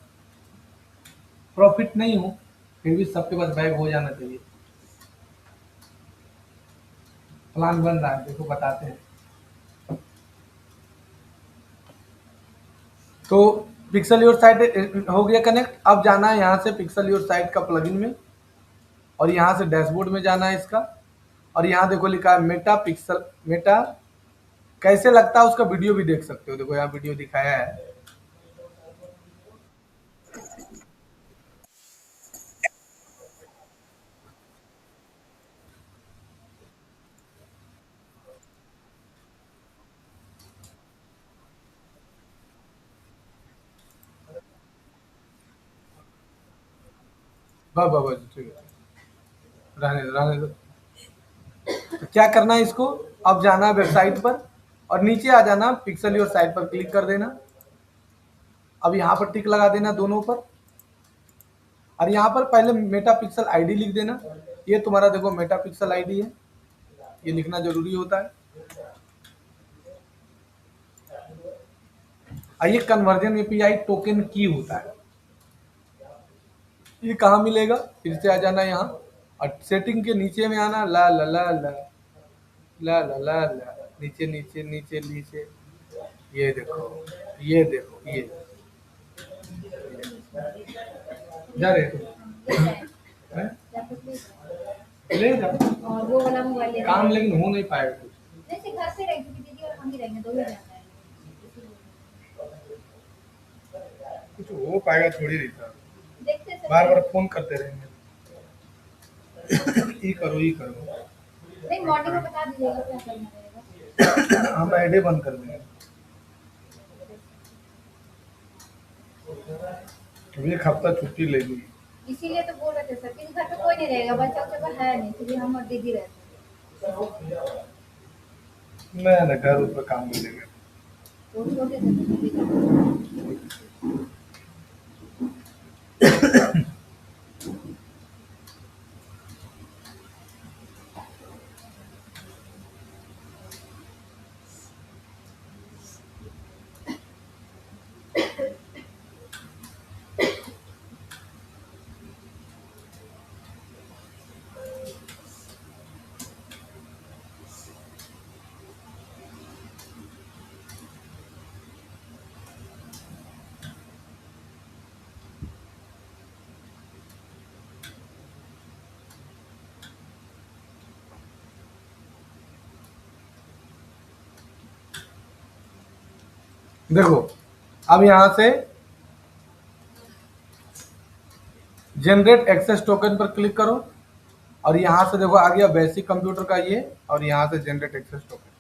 प्रॉफिट नहीं हो, फिर भी सबके पास बैग हो जाना चाहिए। प्लान बन रहा है, देखो बताते हैं। तो पिक्सल योर साइट हो गया कनेक्ट। अब जाना है यहाँ से पिक्सल योर साइट का प्लगइन में और यहाँ से डैशबोर्ड में जाना है इसका। और यहाँ देखो लिखा है मेटा पिक्सल। मेटा कैसे लगता है उसका वीडियो भी देख सकते हो, देखो यहाँ वीडियो दिखाया है। बस बस बस, ठीक है, रहने दो। तो क्या करना है इसको, अब जाना है वेबसाइट पर और नीचे आ जाना, पिक्सल योर साइट पर क्लिक कर देना। अब यहाँ पर टिक लगा देना दोनों पर और यहाँ पर पहले मेटा पिक्सल आईडी लिख देना। ये तुम्हारा देखो मेटा पिक्सल आईडी है, ये लिखना जरूरी होता है। और ये कन्वर्जन एपीआई टोकन की होता है। ये कहाँ मिलेगा, फिर से आ जाना यहाँ और सेटिंग के नीचे में आना, ला ला ला ला ला ला ला ला, नीचे नीचे नीचे नीचे, ये देखो ये देखो ये जा रहे हो? हैं? ले जाओ, और वो वाला मोबाइल ले काम लेकिन हो नहीं पाएगा कुछ। जैसे घर पे रहेंगे दीदी और हम ही रहेंगे, दो ही रहना है। कुछ हो पाएगा थोड़ी रहता, देखते हैं बार बार फोन करते रहेंगे। ये करो ये करो, नहीं मॉर्निंग में बता दीजिएगा क्या करना रहेगा। हम आईडी बंद कर देंगे। अब एक हफ्ता छुट्टी लेगी। इसीलिए तो बोल रहे थे सर कि घर पे कोई नहीं रहेगा, बच्चा उच्चा को है नहीं, इसलिए हम और दीदी रहते हैं। मैं ना घर ऊपर काम मिलेगा। वो छोटे से तो दीदी का। देखो अब यहाँ से जनरेट एक्सेस टोकन पर क्लिक करो और यहाँ से देखो आ गया बेसिक कंप्यूटर का ये, और यहाँ से जनरेट एक्सेस टोकन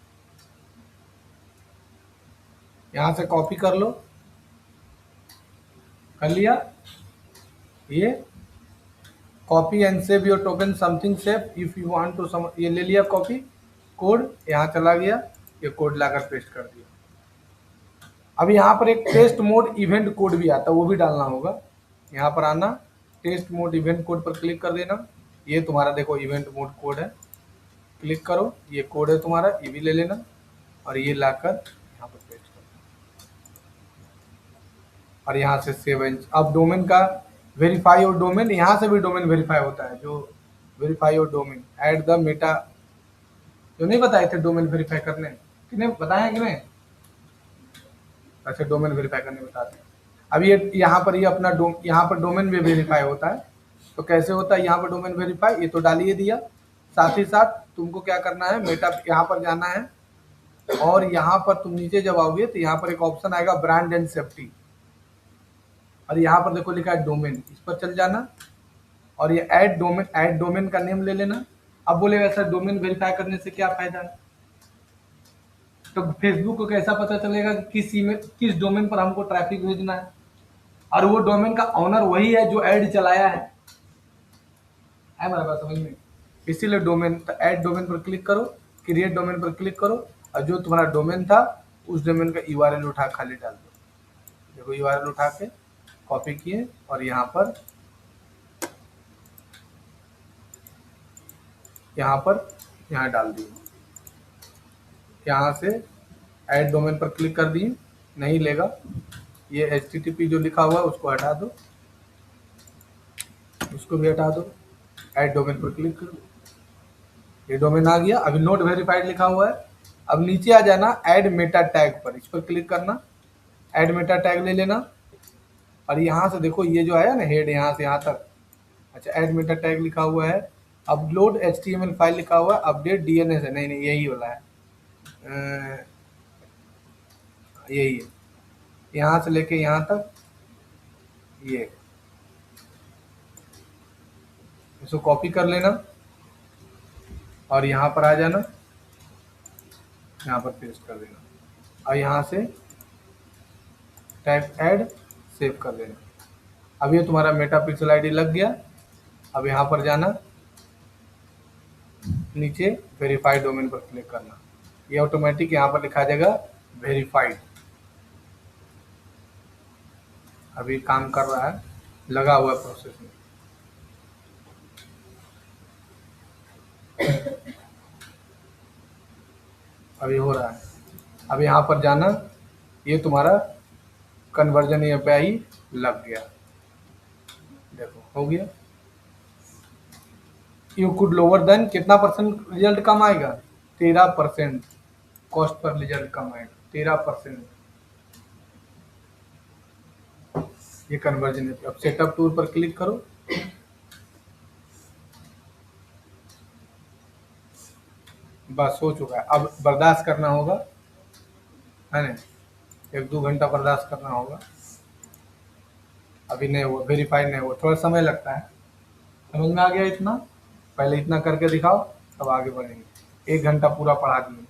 यहाँ से कॉपी कर लो, कर लिया। ये copy and save your token something save if you want to, ये ले लिया कॉपी, कोड यहाँ चला गया, ये कोड लाकर पेस्ट कर दिया। अब यहाँ पर एक टेस्ट मोड इवेंट कोड भी आता है, वो भी डालना होगा। यहाँ पर आना, टेस्ट मोड इवेंट कोड पर क्लिक कर देना। ये तुम्हारा देखो इवेंट मोड कोड है, क्लिक करो, ये कोड है तुम्हारा, ये भी ले लेना और ये लाकर यहाँ पर पेस्ट कर और यहाँ से सेव एंड। अब डोमेन का वेरीफाई और डोमेन, यहाँ से भी डोमेन वेरीफाई होता है, जो verify your domain, add the Meta, जो नहीं बताए थे डोमेन वेरीफाई करने, कितने बताए कि नहीं? अच्छा डोमेन वेरीफाई करने बताते हैं। अब ये यहाँ पर ये अपना यहाँ पर डोमेन भी वेरीफाई होता है, तो कैसे होता है यहाँ पर डोमेन वेरीफाई, ये तो डालिए दिया, साथ ही साथ तुमको क्या करना है, मेटा यहाँ पर जाना है और यहाँ पर तुम नीचे जब आओगे तो यहाँ पर एक ऑप्शन आएगा ब्रांड एंड सेफ्टी, और यहाँ पर देखो लिखा है डोमेन, इस पर चल जाना और ये ऐड डोमेन का नेम ले लेना। अब बोलेगा सर डोमेन वेरीफाई करने से क्या फायदा है, तो फेसबुक को कैसा पता चलेगा कि किस डोमेन पर हमको ट्रैफिक भेजना है, और वो डोमेन का ऑनर वही है जो ऐड चलाया है हमारे पास समझ में। इसीलिए डोमेन, तो ऐड डोमेन पर क्लिक करो, क्रिएट डोमेन पर क्लिक करो, और जो तुम्हारा डोमेन था उस डोमेन का यूआरएल उठा खाली डाल दो। देखो यूआरएल उठा के कॉपी किए और यहाँ डाल दिए, यहाँ से ऐड डोमेन पर क्लिक कर दिए, नहीं लेगा, ये HTTP जो लिखा हुआ है उसको हटा दो, उसको भी हटा दो, ऐड डोमेन पर क्लिक करो, ये डोमेन आ गया। अभी नोट वेरीफाइड लिखा हुआ है। अब नीचे आ जाना ऐड मेटा टैग पर, इस पर क्लिक करना, ऐड मेटा टैग ले लेना, और यहाँ से देखो ये जो आया ना हेड यहाँ से यहाँ तक, अच्छा ऐड मेटा टैग लिखा हुआ है, अपलोड HTML फाइल लिखा हुआ है, अपडेट DNS है, नहीं यही वाला है, यही है, यहाँ से लेके यहाँ तक ये, इसको कॉपी कर लेना और यहाँ पर आ जाना, यहाँ पर पेस्ट कर देना, और यहाँ से टैग ऐड सेव कर देना। अब ये तुम्हारा मेटा पिक्सल ID लग गया। अब यहाँ पर जाना, नीचे वेरीफाइड डोमेन पर क्लिक करना, ये ऑटोमेटिक यहाँ पर लिखा जाएगा वेरीफाइड। अभी काम कर रहा है, लगा हुआ है प्रोसेस में। अभी हो रहा है। अब यहाँ पर जाना, ये तुम्हारा कन्वर्जन API लग गया, देखो हो गया। यू कुड लोअर देन, कितना % रिजल्ट कम आएगा, 13% कॉस्ट पर रिजल्ट कम आएगा, 13%। ये कन्वर्जन है। अब सेटअप टूल पर क्लिक करो, बस हो चुका है। अब बर्दाश्त करना होगा, है ना, 1-2 घंटा बर्दाश्त करना होगा। अभी नहीं हुआ, वेरीफाई नहीं हुआ, थोड़ा समय लगता है। समझ में आ गया इतना? पहले इतना करके दिखाओ, तब आगे बढ़ेंगे। 1 घंटा पूरा पढ़ा दिए।